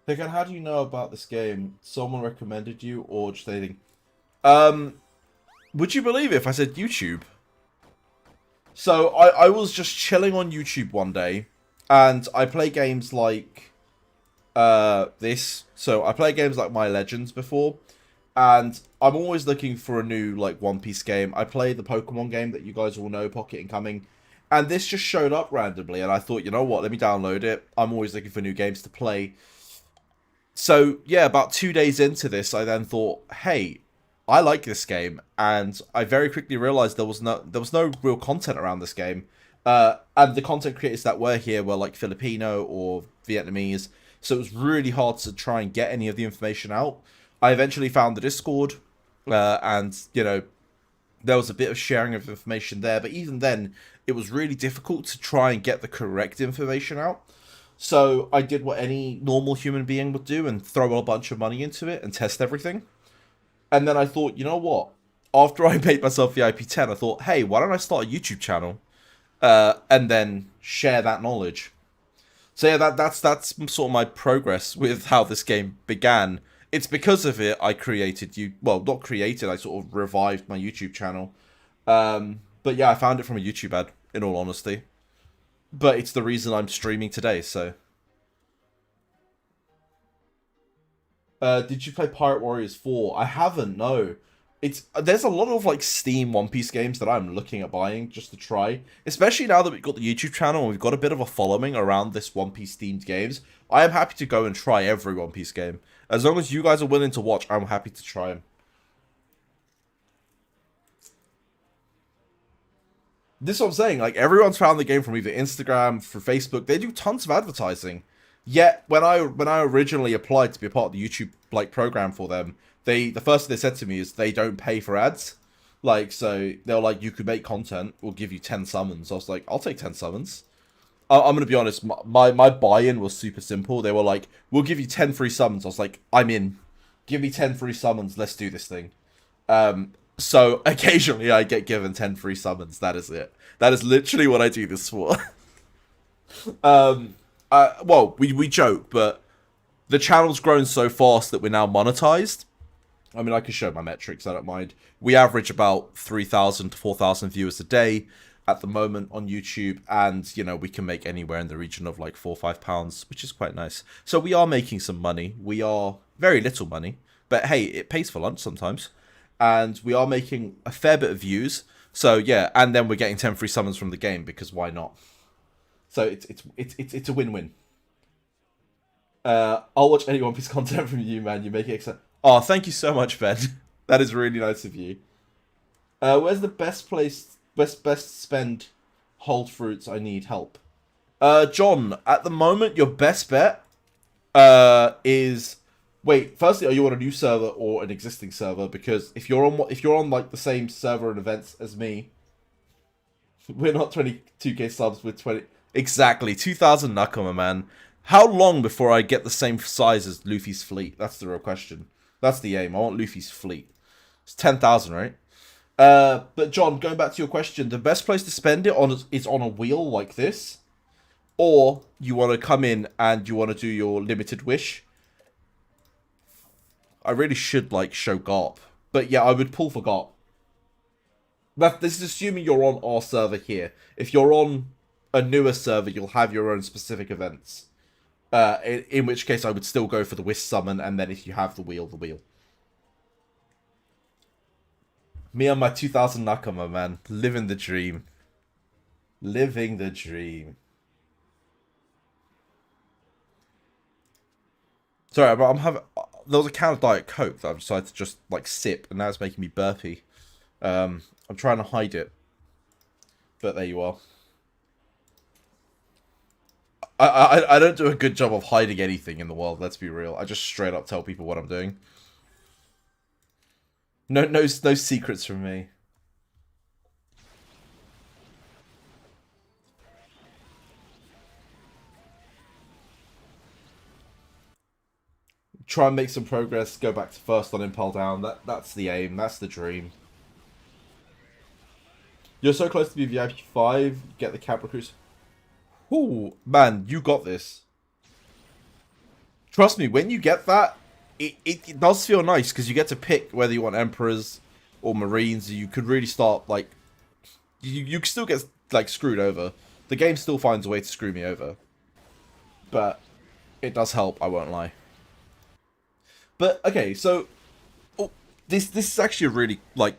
Pigan, how do you know about this game? Someone recommended you or just anything? Would you believe it if I said YouTube? So, I was just chilling on YouTube one day, and I play games like, this. So, I play games like My Legends before, and I'm always looking for a new, like, One Piece game. I play the Pokemon game that you guys all know, Pocket Incoming, and this just showed up randomly, and I thought, you know what, let me download it. I'm always looking for new games to play. So, yeah, about 2 days into this, I then thought, hey, I like this game, and I very quickly realized there was no real content around this game, and the content creators that were here were like Filipino or Vietnamese, so it was really hard to try and get any of the information out. I eventually found the Discord, and you know there was a bit of sharing of information there, but even then, it was really difficult to try and get the correct information out. So I did what any normal human being would do and throw a bunch of money into it and test everything. And then I thought, you know what? After I made myself VIP 10, I thought, hey, why don't I start a YouTube channel? And then share that knowledge. So yeah, that's sort of my progress with how this game began. It's because of it I created well, not created, I sort of revived my YouTube channel. But yeah, I found it from a YouTube ad, in all honesty. But it's the reason I'm streaming today, so. Did you play Pirate Warriors 4? I haven't, no. There's a lot of like Steam One Piece games that I'm looking at buying just to try. Especially now that we've got the YouTube channel and we've got a bit of a following around this One Piece themed games. I am happy to go and try every One Piece game. As long as you guys are willing to watch, I'm happy to try them. This is what I'm saying. Like, everyone's found the game from either Instagram, for Facebook. They do tons of advertising. Yet when I originally applied to be a part of the YouTube like program for them, the first thing they said to me is they don't pay for ads. Like, so they were like, you could make content, we'll give you 10 summons. I was like, I'll take 10 summons. I'm gonna be honest, my buy-in was super simple. They were like, we'll give you 10 free summons. I was like, I'm in. Give me 10 free summons. Let's do this thing. So occasionally I get given 10 free summons. That is it. That is literally what I do this for. Well, we joke, but the channel's grown so fast that we're now monetized. I mean, I can show my metrics, I don't mind. We average about 3,000 to 4,000 viewers a day at the moment on YouTube, and, you know, we can make anywhere in the region of like £4 or £5, which is quite nice. So we are making some money. We are very little money, but hey, it pays for lunch sometimes. And we are making a fair bit of views. So yeah, and then we're getting 10 free summons from the game, because why not? So it's a win-win. I'll watch any One Piece content from you, man. You make it exciting. Oh, thank you so much, Ben. That is really nice of you. Where's the best place, best spend hold fruits? I need help. John, at the moment, your best bet is. Wait, firstly, are you on a new server or an existing server? Because if you're on like the same server and events as me, we're not 22k subs with 20. Exactly, 2,000 Nakama, man. How long before I get the same size as Luffy's fleet? That's the real question. That's the aim. I want Luffy's fleet. It's 10,000, right? But John, going back to your question, the best place to spend it on is on a wheel like this, or you want to come in and you want to do your limited wish. I really should like show Garp, but yeah, I would pull for Garp. This is assuming you're on our server here. If you're on a newer server, you'll have your own specific events. In which case, I would still go for the Whisk Summon, and then if you have the wheel, the wheel. Me and my 2000 Nakama, man. Living the dream. Living the dream. Sorry, but I'm having... There was a can of Diet Coke that I've decided to just, like, sip, and now it's making me burpy. I'm trying to hide it. But there you are. I don't do a good job of hiding anything in the world, let's be real. I just straight up tell people what I'm doing. No secrets from me. Try and make some progress, go back to first on Impel Down. That's the aim, that's the dream. You're so close to be VIP 5, get the Cabra Cruise. Ooh, man, you got this. Trust me, when you get that, it does feel nice, because you get to pick whether you want Emperors or Marines. You could really start, like... You still get, like, screwed over. The game still finds a way to screw me over. But it does help, I won't lie. But, okay, so... Oh, this is actually a really, like,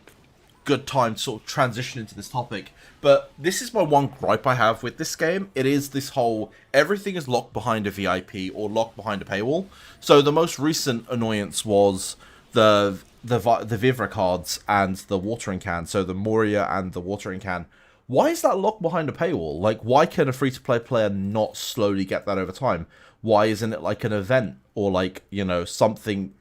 good time to sort of transition into this topic. But this is my one gripe I have with this game. It is this whole... Everything is locked behind a VIP or locked behind a paywall. So the most recent annoyance was the Vivra cards and the watering can. So the Moria and the watering can. Why is that locked behind a paywall? Like, why can a free-to-play player not slowly get that over time? Why isn't it like an event or like, you know, something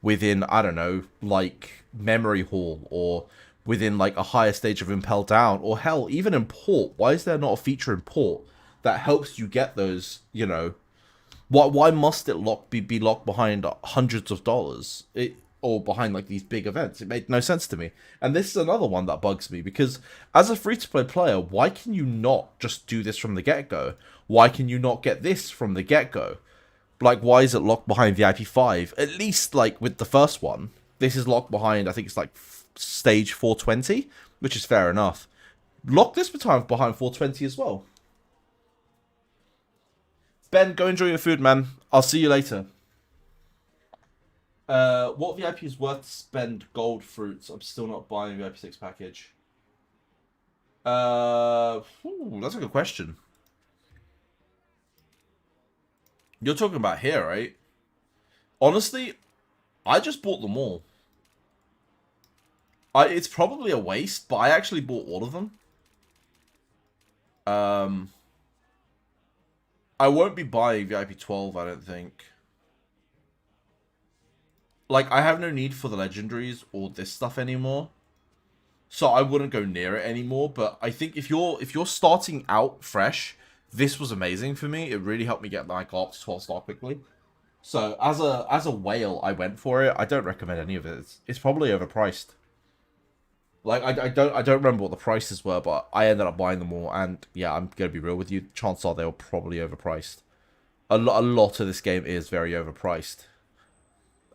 within, I don't know, like Memory Hall or within like a higher stage of Impel Down or hell, even in Port? Why is there not a feature in Port that helps you get those, you know? Why must it be locked behind hundreds of dollars? Or behind like these big events? It made no sense to me. And this is another one that bugs me, because as a free-to-play player, why can you not just do this from the get-go? Why can you not get this from the get-go? Like, why is it locked behind VIP 5? At least, like, with the first one, this is locked behind, I think it's like stage 420, which is fair enough. Lock this behind 420 as well. Ben, go enjoy your food, man. I'll see you later. What VIP is worth to spend gold fruits? I'm still not buying VIP 6 package. That's a good question. You're talking about here, right? Honestly, I just bought them all. It's probably a waste, but I actually bought all of them. I won't be buying VIP 12, I don't think. Like, I have no need for the legendaries or this stuff anymore, so I wouldn't go near it anymore. But I think if you're starting out fresh, this was amazing for me. It really helped me get like up to 12 star quickly. So as a whale, I went for it. I don't recommend any of it. It's probably overpriced. Like, I don't remember what the prices were, but I ended up buying them all. And yeah, I'm gonna be real with you. Chances are they were probably overpriced. A lot of this game is very overpriced.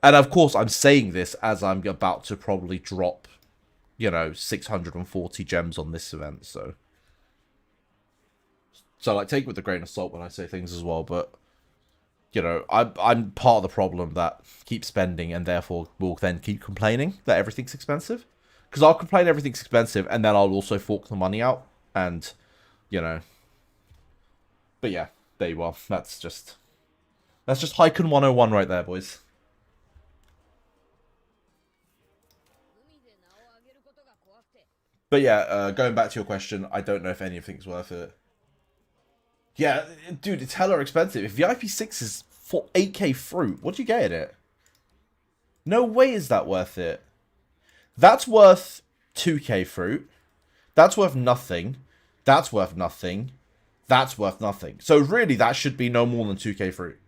And of course, I'm saying this as I'm about to probably drop, you know, 640 gems on this event. So like, take it with a grain of salt when I say things as well. But, you know, I'm part of the problem that keeps spending and therefore will then keep complaining that everything's expensive. Because I'll complain everything's expensive and then I'll also fork the money out. And, you know. But yeah, there you are. That's just Haiken 101 right there, boys. But yeah, going back to your question, I don't know if anything's worth it. Yeah, dude, it's hella expensive. If VIP 6 is for 8k fruit, what do you get in it? No way is that worth it. That's worth 2k fruit. That's worth nothing. That's worth nothing. That's worth nothing. So really, that should be no more than 2k fruit.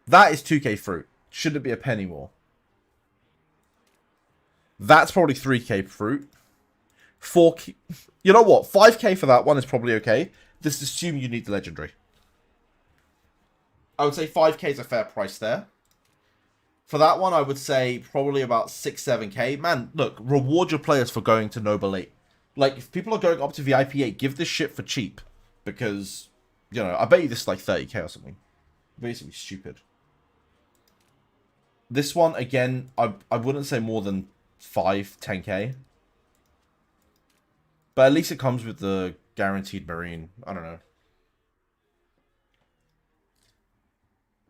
That is 2k fruit. Shouldn't be a penny more. That's probably 3k fruit. 4k... You know what? 5k for that one is probably okay. Just assume you need the legendary. I would say 5k is a fair price there. For that one, I would say probably about 6-7k. Man, look, reward your players for going to Noble 8. Like, if people are going up to VIP 8, give this shit for cheap. Because, you know, I bet you this is like 30k or something. Basically stupid. This one, again, I wouldn't say more than 10k. But at least it comes with the guaranteed marine. I don't know.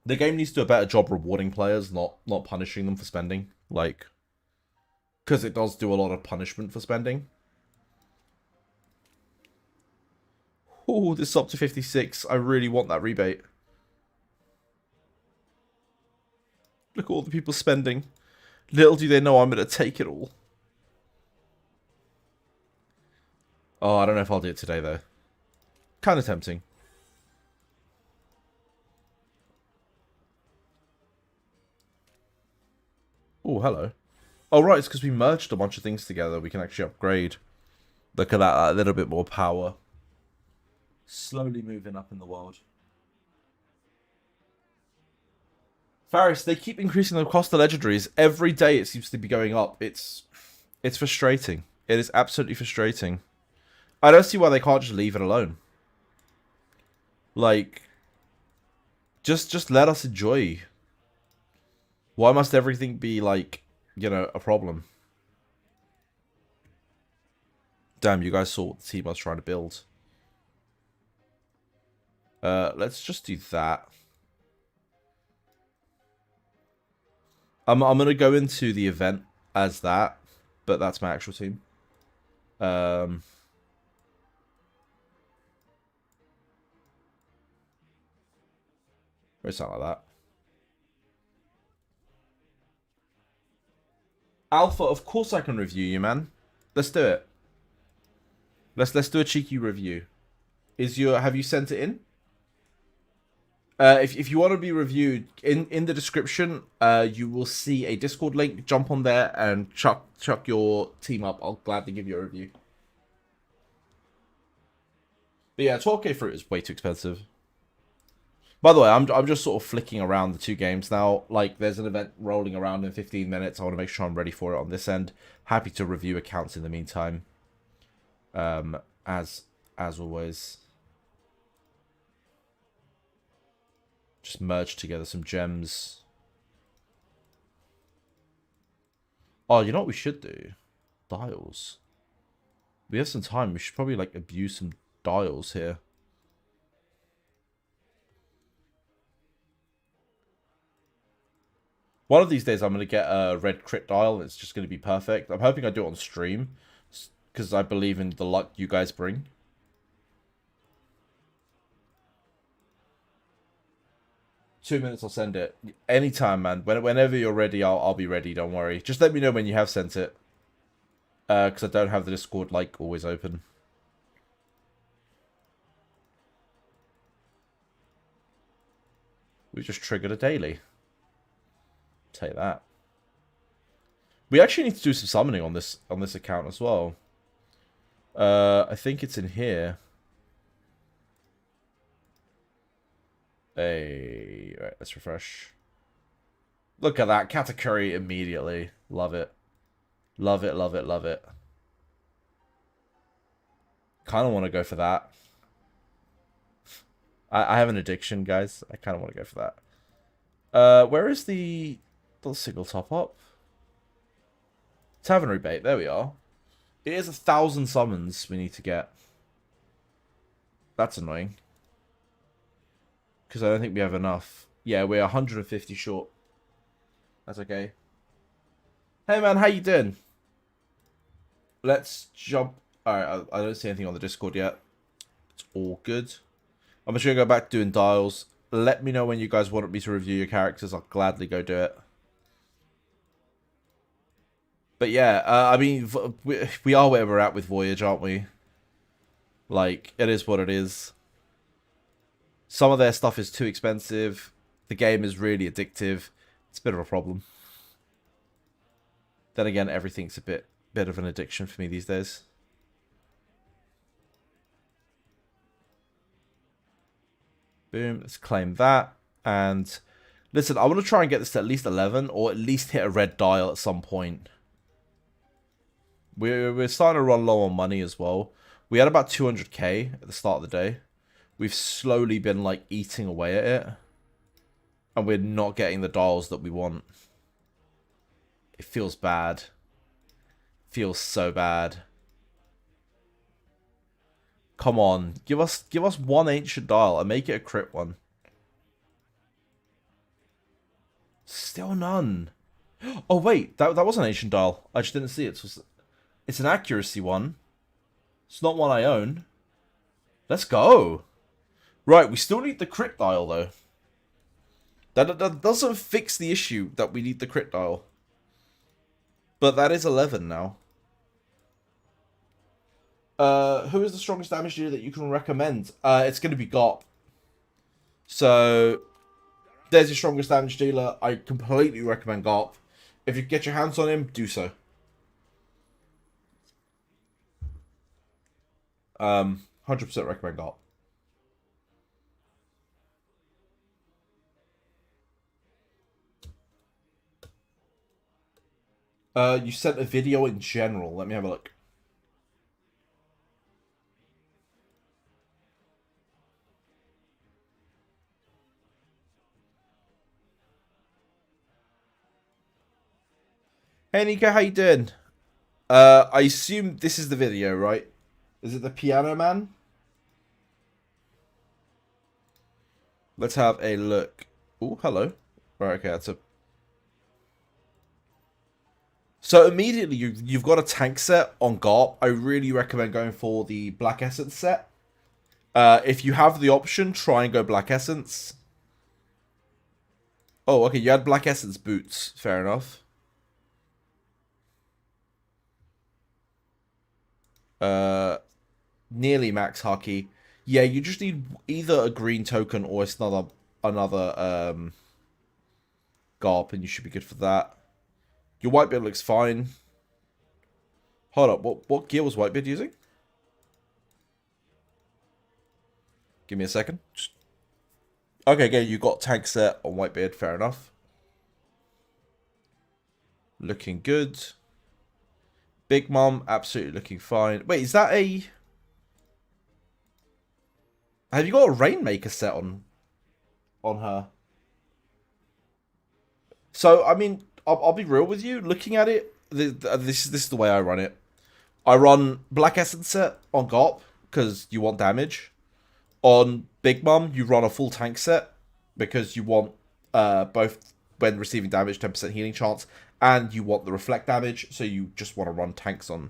The game needs to do a better job rewarding players, not punishing them for spending. Like, because it does do a lot of punishment for spending. Oh, this is up to 56. I really want that rebate. Look at all the people spending. Little do they know I'm going to take it all. Oh, I don't know if I'll do it today, though. Kind of tempting. Oh, hello. Oh, right, it's because we merged a bunch of things together. We can actually upgrade. Look at that, a little bit more power. Slowly moving up in the world. Faris, they keep increasing the cost of legendaries. Every day it seems to be going up. It's frustrating. It is absolutely frustrating. I don't see why they can't just leave it alone. Like, just let us enjoy. Why must everything be, like, you know, a problem? Damn, you guys saw what the team I was trying to build. Let's just do that. I'm gonna go into the event as that, but that's my actual team. Or something like that. Alpha, of course I can review you, man. Let's do it. Let's do a cheeky review. Have you sent it in? If you want to be reviewed, in the description, you will see a Discord link. Jump on there and chuck your team up. I'll gladly give you a review. But yeah, 12k fruit is way too expensive. By the way, I'm just sort of flicking around the two games now. Like, there's an event rolling around in 15 minutes. I want to make sure I'm ready for it on this end. Happy to review accounts in the meantime. As always. Just merge together some gems. Oh, you know what we should do? Dials. We have some time. We should probably, like, abuse some dials here. One of these days, I'm going to get a red crit dial. It's just going to be perfect. I'm hoping I do it on stream, because I believe in the luck you guys bring. Two minutes, I'll send it. Anytime, man. Whenever you're ready, I'll be ready. Don't worry. Just let me know when you have sent it. Because I don't have the Discord, like, always open. We just triggered a daily. Take that. We actually need to do some summoning on this account as well. I think it's in here. Hey, right, let's refresh. Look at that, Katakuri immediately. Love it. Love it, love it, love it. Kind of want to go for that. I have an addiction, guys. I kind of want to go for that. Where is the single top up? Tavern rebate. There we are. It is 1,000 summons we need to get. That's annoying. Because I don't think we have enough. Yeah, we're 150 short. That's okay. Hey man, how you doing? Let's jump. Alright, I don't see anything on the Discord yet. It's all good. I'm just going to go back to doing dials. Let me know when you guys want me to review your characters. I'll gladly go do it. But yeah, I mean, we are where we're at with Voyage, aren't we? Like, it is what it is. Some of their stuff is too expensive. The game is really addictive. It's a bit of a problem. Then again, everything's a bit of an addiction for me these days. Boom, let's claim that. And listen, I want to try and get this to at least 11, or at least hit a red dial at some point. We're starting to run low on money as well. We had about 200k at the start of the day. We've slowly been, like, eating away at it. And we're not getting the dials that we want. It feels bad. Feels so bad. Come on, give us one ancient dial and make it a crit one. Still none. Oh wait, that was an ancient dial. I just didn't see it. It's an accuracy one. It's not one I own. Let's go. Right, we still need the crit dial though. That doesn't fix the issue that we need the crit dial. But that is 11 now. Who is the strongest damage dealer that you can recommend? It's going to be Garp. So, there's your strongest damage dealer. I completely recommend Garp. If you get your hands on him, do so. 100% recommend Garp. You sent a video in general. Let me have a look. Hey Nico, how you doing? I assume this is the video, right? Is it the Piano Man? Let's have a look. Oh, hello. Right, okay, that's a... So immediately you've got a tank set on Garp. I really recommend going for the Black Essence set. If you have the option, try and go Black Essence. Oh, okay, you had Black Essence boots. Fair enough. Nearly max hockey. Yeah, you just need either a green token or it's another Garp, and you should be good for that. Your Whitebeard looks fine. Hold up, what gear was Whitebeard using? Give me a second. Okay, you got tank set on Whitebeard, fair enough. Looking good. Big Mom, absolutely looking fine. Wait, is that a... Have you got a Rainmaker set on her? So, I mean, I'll be real with you. Looking at it, this is the way I run it. I run Black Essence set on Garp, because you want damage. On Big Mom, you run a full tank set, because you want both when receiving damage, 10% healing chance, and you want the reflect damage, so you just want to run tanks on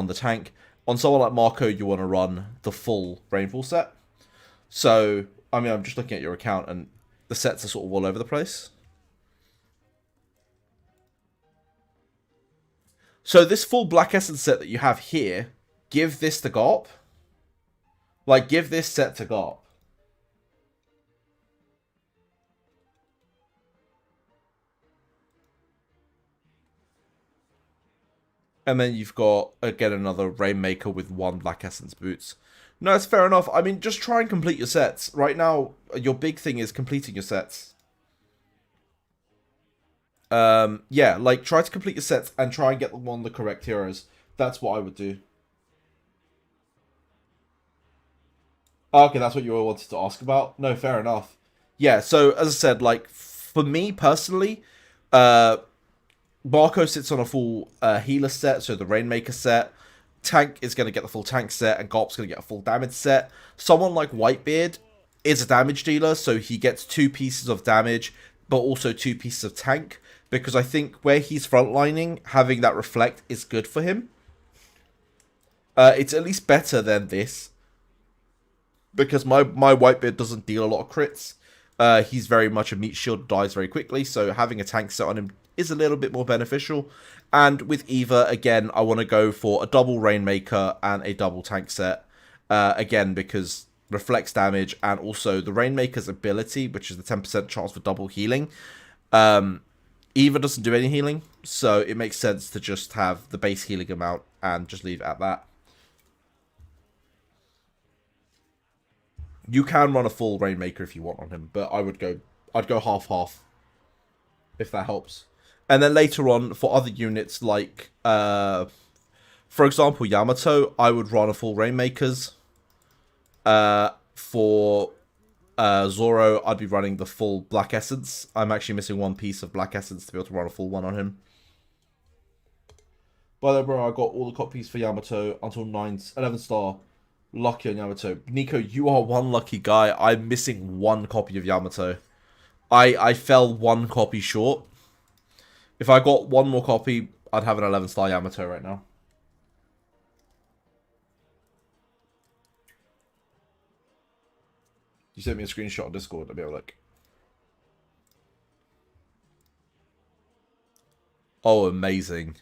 the tank. On someone like Marco, you want to run the full Rainfall set. So, I mean, I'm just looking at your account, and the sets are sort of all over the place. So this full Black Essence set that you have here, give this to Garp. Like, give this set to Garp. And then you've got, again, another Rainmaker with one Black Essence boots. No, it's fair enough. I mean, just try and complete your sets. Right now, your big thing is completing your sets. Yeah, like, try to complete your sets and try and get them on the correct heroes. That's what I would do. Okay, that's what you all wanted to ask about? No, fair enough. Yeah, so, as I said, like, for me, personally, Marco sits on a full healer set, so the Rainmaker set. Tank is going to get the full tank set, and Garp's going to get a full damage set. Someone like Whitebeard is a damage dealer, so he gets 2 pieces of damage, but also 2 pieces of tank. Because I think where he's frontlining, having that reflect is good for him. It's at least better than this. Because my Whitebeard doesn't deal a lot of crits. He's very much a meat shield, dies very quickly, so having a tank set on him is a little bit more beneficial. And with Eva, again, I want to go for a double Rainmaker and a double tank set. Again, because reflects damage, and also the Rainmaker's ability, which is the 10% chance for double healing. Eva doesn't do any healing, so it makes sense to just have the base healing amount and just leave it at that. You can run a full Rainmaker if you want on him, but I'd go half-half, if that helps. And then later on, for other units, like, for example, Yamato, I would run a full Rainmakers. For Zoro, I'd be running the full Black Essence. I'm actually missing one piece of Black Essence to be able to run a full one on him. By the way, bro, I got all the copies for Yamato until 11 star. Lucky on Yamato. Nico, you are one lucky guy. I'm missing one copy of Yamato. I fell one copy short. If I got one more copy, I'd have an 11 star Yamato right now. You sent me a screenshot on Discord. I'll be able to look. Oh, amazing.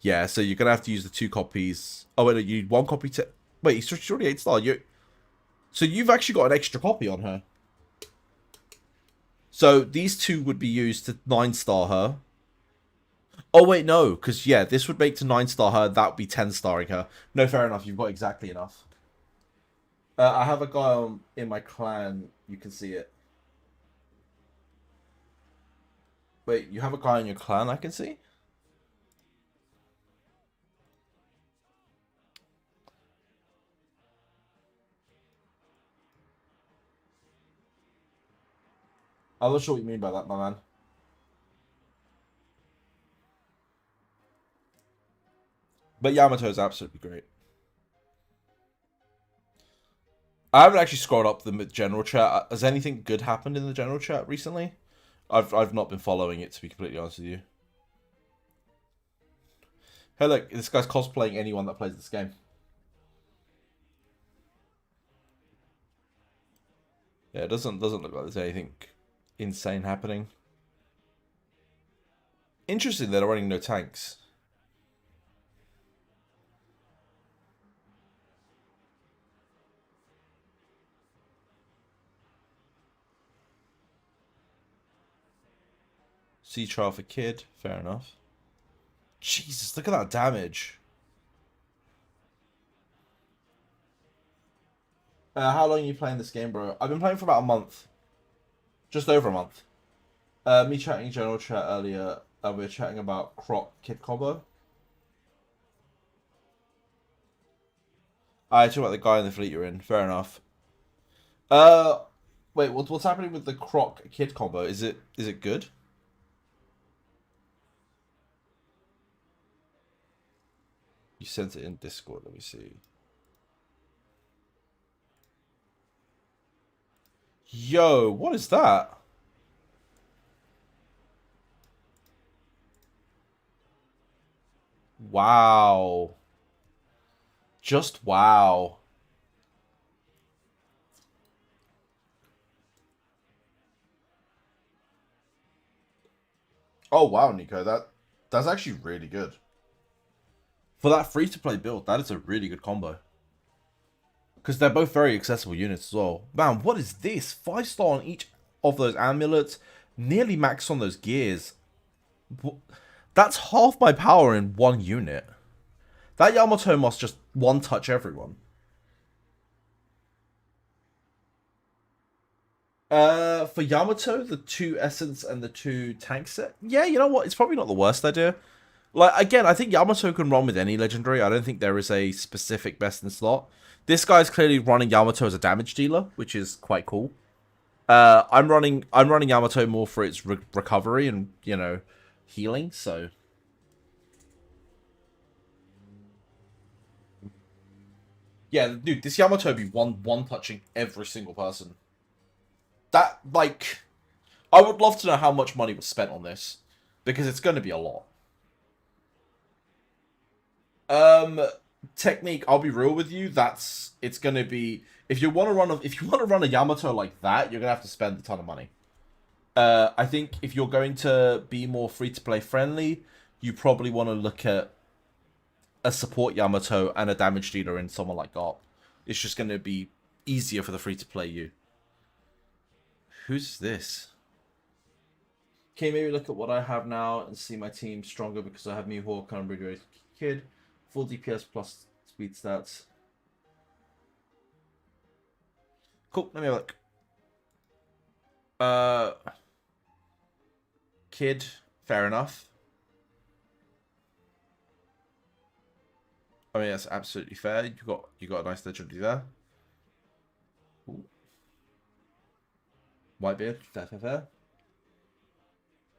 Yeah, so you're going to have to use the 2 copies. Oh, wait, no, you need 1 copy to... Wait, she's already 8 star. So you've actually got an extra copy on her. So these 2 would be used to 9 star her. Oh, wait, no. Because, yeah, this would make to 9 star her. That would be 10 starring her. No, fair enough. You've got exactly enough. I have a guy in my clan. You can see it. Wait, you have a guy in your clan I can see? I'm not sure what you mean by that, my man. But Yamato is absolutely great. I haven't actually scrolled up the general chat. Has anything good happened in the general chat recently? I've not been following it, to be completely honest with you. Hey, look, this guy's cosplaying anyone that plays this game. Yeah, it doesn't look like there's anything insane happening. Interesting, they're running no tanks. Sea trial for kid, fair enough. Jesus, look at that damage. How long are you playing this game, bro? I've been playing for about a month. Just over a month. Me chatting general chat earlier, we were chatting about Croc Kid combo. I talk about the guy in the fleet you're in. Fair enough. Wait, what's happening with the Croc Kid combo? Is it good? You sent it in Discord. Let me see. Yo, what is that? Wow. Just wow. Oh wow, Nico, that's actually really good. For that free-to-play build, that is a really good combo. Because they're both very accessible units as well. Man, what is this? 5 star on each of those amulets. Nearly max on those gears. That's half my power in one unit. That Yamato must just one-touch everyone. For Yamato, the 2 Essence and the 2 Tank set. Yeah, you know what? It's probably not the worst idea. Like, again, I think Yamato can run with any legendary. I don't think there is a specific best in slot. This guy's clearly running Yamato as a damage dealer, which is quite cool. I'm running Yamato more for its recovery and, you know, healing, so... Yeah, dude, this Yamato be one-touching every single person. That, like... I would love to know how much money was spent on this. Because it's going to be a lot. Technique, I'll be real with you, it's gonna be if you want to run a Yamato like that, you're gonna have to spend a ton of money. I think if you're going to be more free to play friendly, you probably want to look at a support Yamato and a damage dealer in someone like Garp. It's just gonna be easier for the free to play you. Who's this? Okay, maybe look at what I have now and see my team stronger because I have Mihawk and I'm Kid. Full DPS plus speed stats. Cool, let me have a look. Kid, fair enough. I mean, that's absolutely fair. You got a nice legendary there. Ooh. Whitebeard, fair.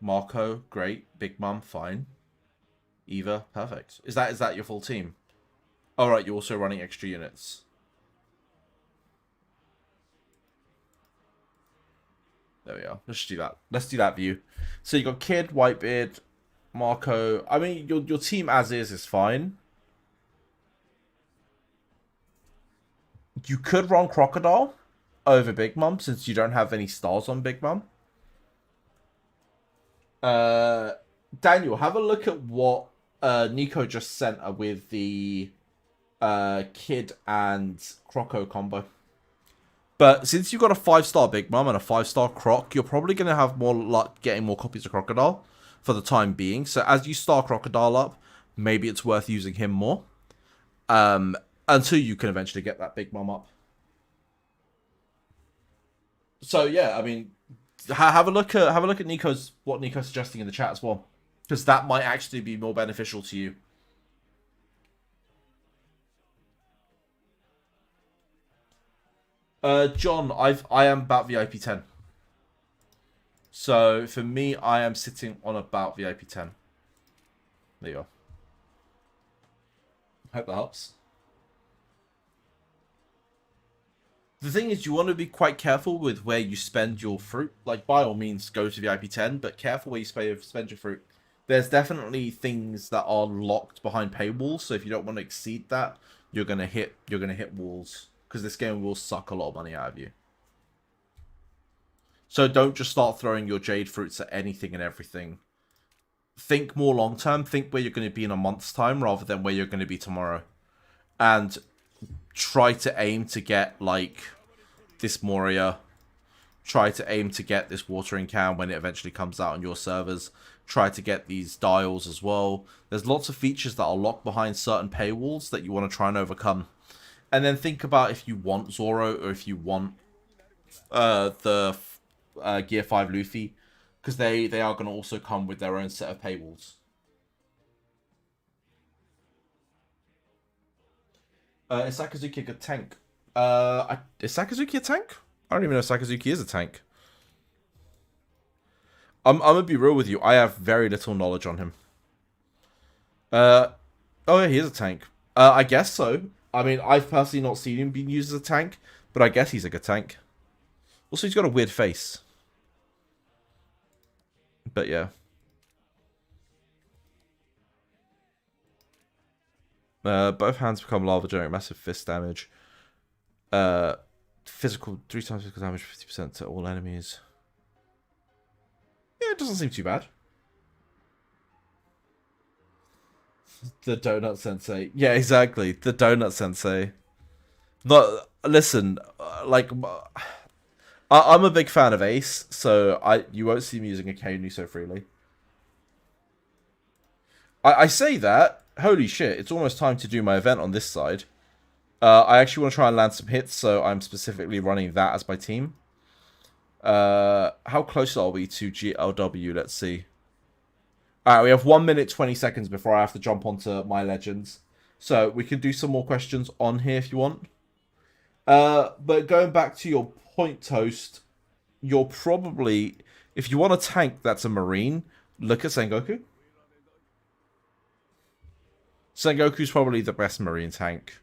Marco, great. Big Mum, fine. Eva, perfect. Is that your full team? All right, you're also running extra units. There we are. Let's do that. Let's do that view. So you got Kid, Whitebeard, Marco. I mean, your team as is fine. You could run Crocodile over Big Mom since you don't have any stars on Big Mom. Daniel, have a look at what Nico just sent with the Kid and Croco combo. But since you've got a 5-star Big Mom and a 5-star Croc, you're probably going to have more luck getting more copies of Crocodile for the time being. So as you star Crocodile up, maybe it's worth using him more. Until you can eventually get that Big Mom up. So yeah, I mean, have a look at what Nico's suggesting in the chat as well, because that might actually be more beneficial to you. John, I am about VIP 10. So for me, I am sitting on about VIP 10. There you go. Hope that helps. The thing is, you want to be quite careful with where you spend your fruit. Like, by all means, go to VIP 10, but careful where you spend your fruit. There's definitely things that are locked behind paywalls, so if you don't want to exceed that, you're gonna hit walls. Because this game will suck a lot of money out of you. So don't just start throwing your jade fruits at anything and everything. Think more long term. Think where you're going to be in a month's time rather than where you're going to be tomorrow. And try to aim to get, like, this Moria. Try to aim to get this watering can when it eventually comes out on your servers. Try to get these dials as well. There's lots of features that are locked behind certain paywalls that you want to try and overcome. And then think about if you want Zoro or if you want the Gear 5 Luffy. Because they are going to also come with their own set of paywalls. Is Sakazuki a good tank? Is Sakazuki a tank? I don't even know if Sakazuki is a tank. I'm going to be real with you. I have very little knowledge on him. Oh yeah, he is a tank. I guess so. I mean, I've personally not seen him being used as a tank, but I guess he's a good tank. Also, he's got a weird face. But yeah. Both hands become lava, generate massive fist damage. Physical, 3 times physical damage, 50% to all enemies. Yeah, it doesn't seem too bad. The Donut Sensei. Yeah, exactly. The Donut Sensei. Not, listen, like, I'm a big fan of Ace, so you won't see me using a Kainu so freely. I say that, holy shit, it's almost time to do my event on this side. I actually want to try and land some hits, so I'm specifically running that as my team. How close are we to GLW? Let's see. Alright, we have 1 minute 20 seconds before I have to jump onto my legends. So we can do some more questions on here if you want. But going back to your point, Toast, you're probably, if you want a tank that's a marine, look at Sengoku. Sengoku's probably the best marine tank.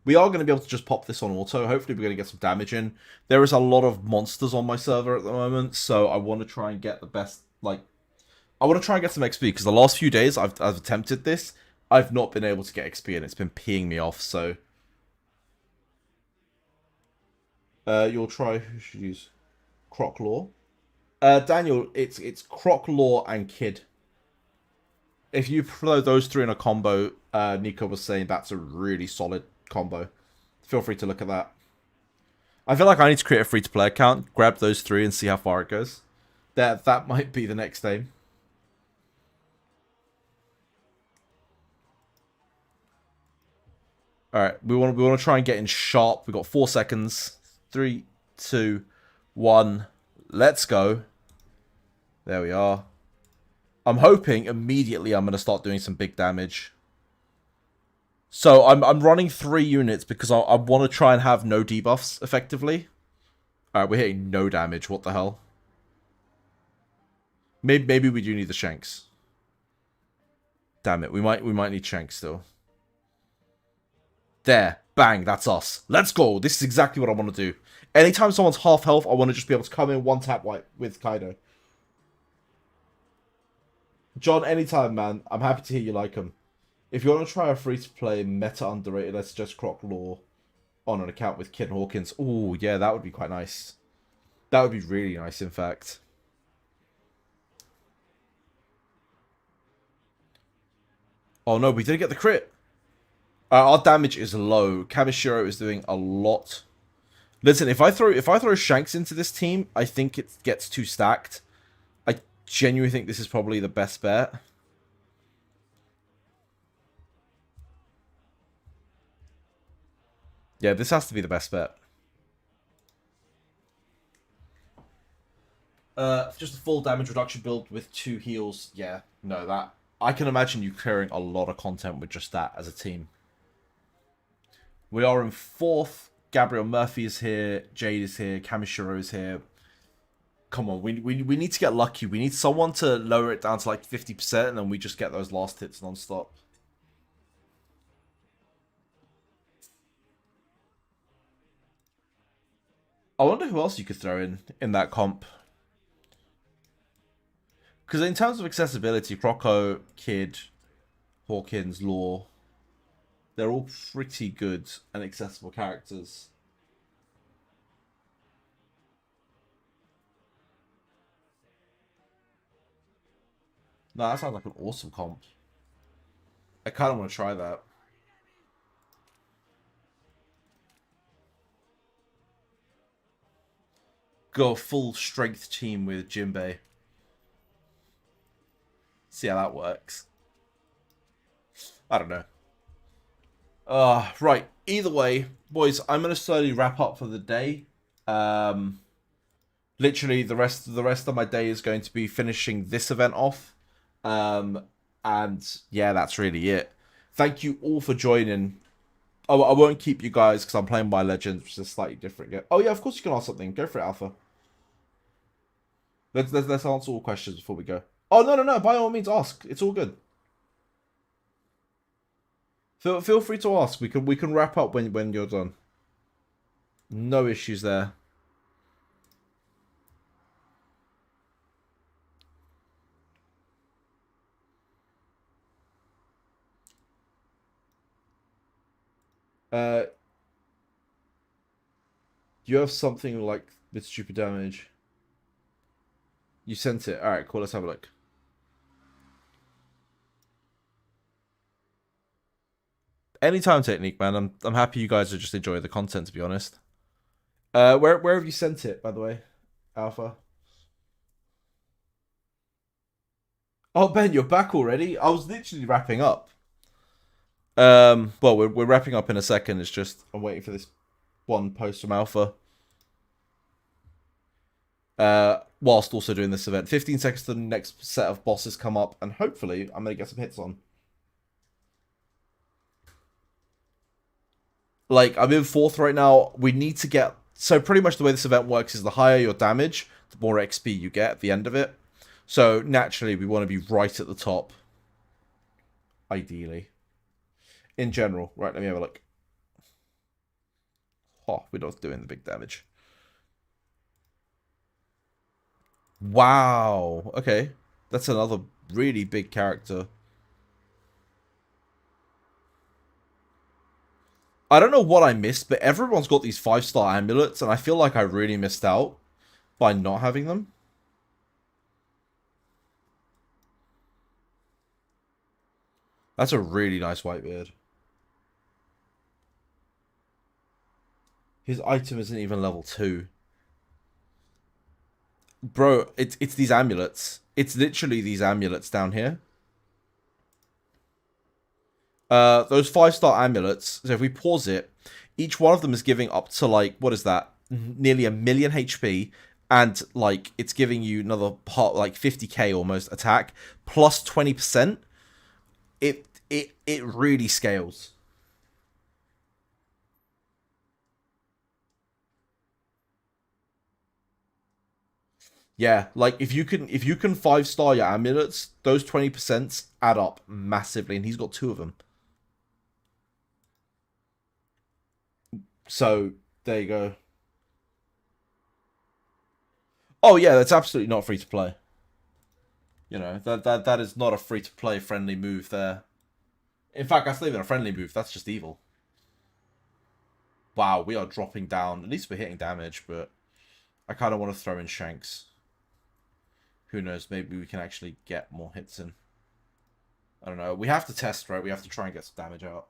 We are going to be able to just pop this on auto. Hopefully we're going to get some damage in. There is a lot of monsters on my server at the moment, so I want to try and get the best, like, I want to try and get some XP, because the last few days I've attempted this, I've not been able to get XP, and it's been peeing me off, so. You'll try, who should use? Croc Law? Daniel, it's Croc Law and Kid. If you throw those three in a combo, Nico was saying that's a really solid combo. Feel free to look at that. I feel like I need to create a free-to-play account, grab those three and see how far it goes. That might be the next aim. Alright, we want to try and get in sharp. We've got 4 seconds. 3, 2, 1. Let's go. There we are. I'm hoping immediately I'm going to start doing some big damage. So I'm running 3 units because I want to try and have no debuffs effectively. Alright, we're hitting no damage. What the hell? Maybe we do need the Shanks. Damn it, we might need Shanks still. There, bang, that's us. Let's go. This is exactly what I want to do. Anytime someone's half health, I want to just be able to come in one tap wipe with Kaido. John, anytime, man. I'm happy to hear you like him. If you want to try a free-to-play meta underrated, let's suggest Croc Law on an account with Kid Hawkins. Oh, yeah, that would be quite nice. That would be really nice, in fact. Oh no, we didn't get the crit. Our damage is low. Kamishiro is doing a lot. Listen, if I throw Shanks into this team, I think it gets too stacked. I genuinely think this is probably the best bet. Yeah, this has to be the best bet. Just a full damage reduction build with 2 heals. Yeah, no, that... I can imagine you clearing a lot of content with just that as a team. We are in 4th. Gabriel Murphy is here. Jade is here. Kamishiro is here. Come on, we need to get lucky. We need someone to lower it down to like 50% and then we just get those last hits non-stop. I wonder who else you could throw in that comp. Because in terms of accessibility, Croco, Kid, Hawkins, Law, they're all pretty good and accessible characters. No, that sounds like an awesome comp. I kind of want to try that. Go full strength team with Jinbei. See how that works. I don't know. Right. Either way, boys, I'm gonna slowly wrap up for the day. Literally, the rest of my day is going to be finishing this event off. And yeah, that's really it. Thank you all for joining. Oh, I won't keep you guys because I'm playing by Legends, which is slightly different. Oh yeah, of course you can ask something. Go for it, Alpha. Let's answer all questions before we go. Oh no! By all means, ask. It's all good. Feel free to ask. We can wrap up when you're done. No issues there. You have something like with stupid damage. You sent it. All right, cool. Let's have a look. Anytime technique, man. I'm happy you guys are just enjoying the content, to be honest. Where have you sent it, by the way, Alpha? Oh, Ben, you're back already? I was literally wrapping up. Well, we're wrapping up in a second. It's just I'm waiting for this one post from Alpha. Whilst also doing this event. 15 seconds to the next set of bosses come up, and hopefully I'm going to get some hits on. Like, I'm in 4th right now. We need to get... So pretty much the way this event works is the higher your damage, the more XP you get at the end of it. So naturally, we want to be right at the top. Ideally. In general. Right, let me have a look. Oh, we're not doing the big damage. Wow. Okay. That's another really big character. I don't know what I missed, but everyone's got these 5-star amulets, and I feel like I really missed out by not having them. That's a really nice Whitebeard. His item isn't even level 2. Bro, it's these amulets. It's literally these amulets down here. Those 5-star amulets, so if we pause it, each one of them is giving up to, like, what is that? Nearly 1 million HP, and, like, it's giving you another part, like, 50k almost attack, plus 20%. It really scales. Yeah, like if you can 5-star your amulets, those 20% add up massively, and he's got 2 of them. So there you go. Oh yeah, that's absolutely not free to play. You know, that is not a free to play friendly move there. In fact, that's not even a friendly move, that's just evil. Wow, we are dropping down. At least we're hitting damage, but I kind of want to throw in Shanks. Who knows, maybe we can actually get more hits in. I don't know. We have to test, right? We have to try and get some damage out.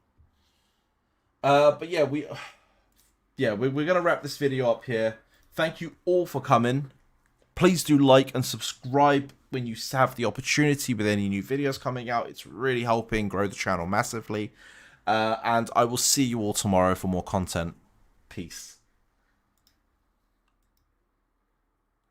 But yeah, we're going to wrap this video up here. Thank you all for coming. Please do like and subscribe when you have the opportunity with any new videos coming out. It's really helping grow the channel massively. And I will see you all tomorrow for more content. Peace.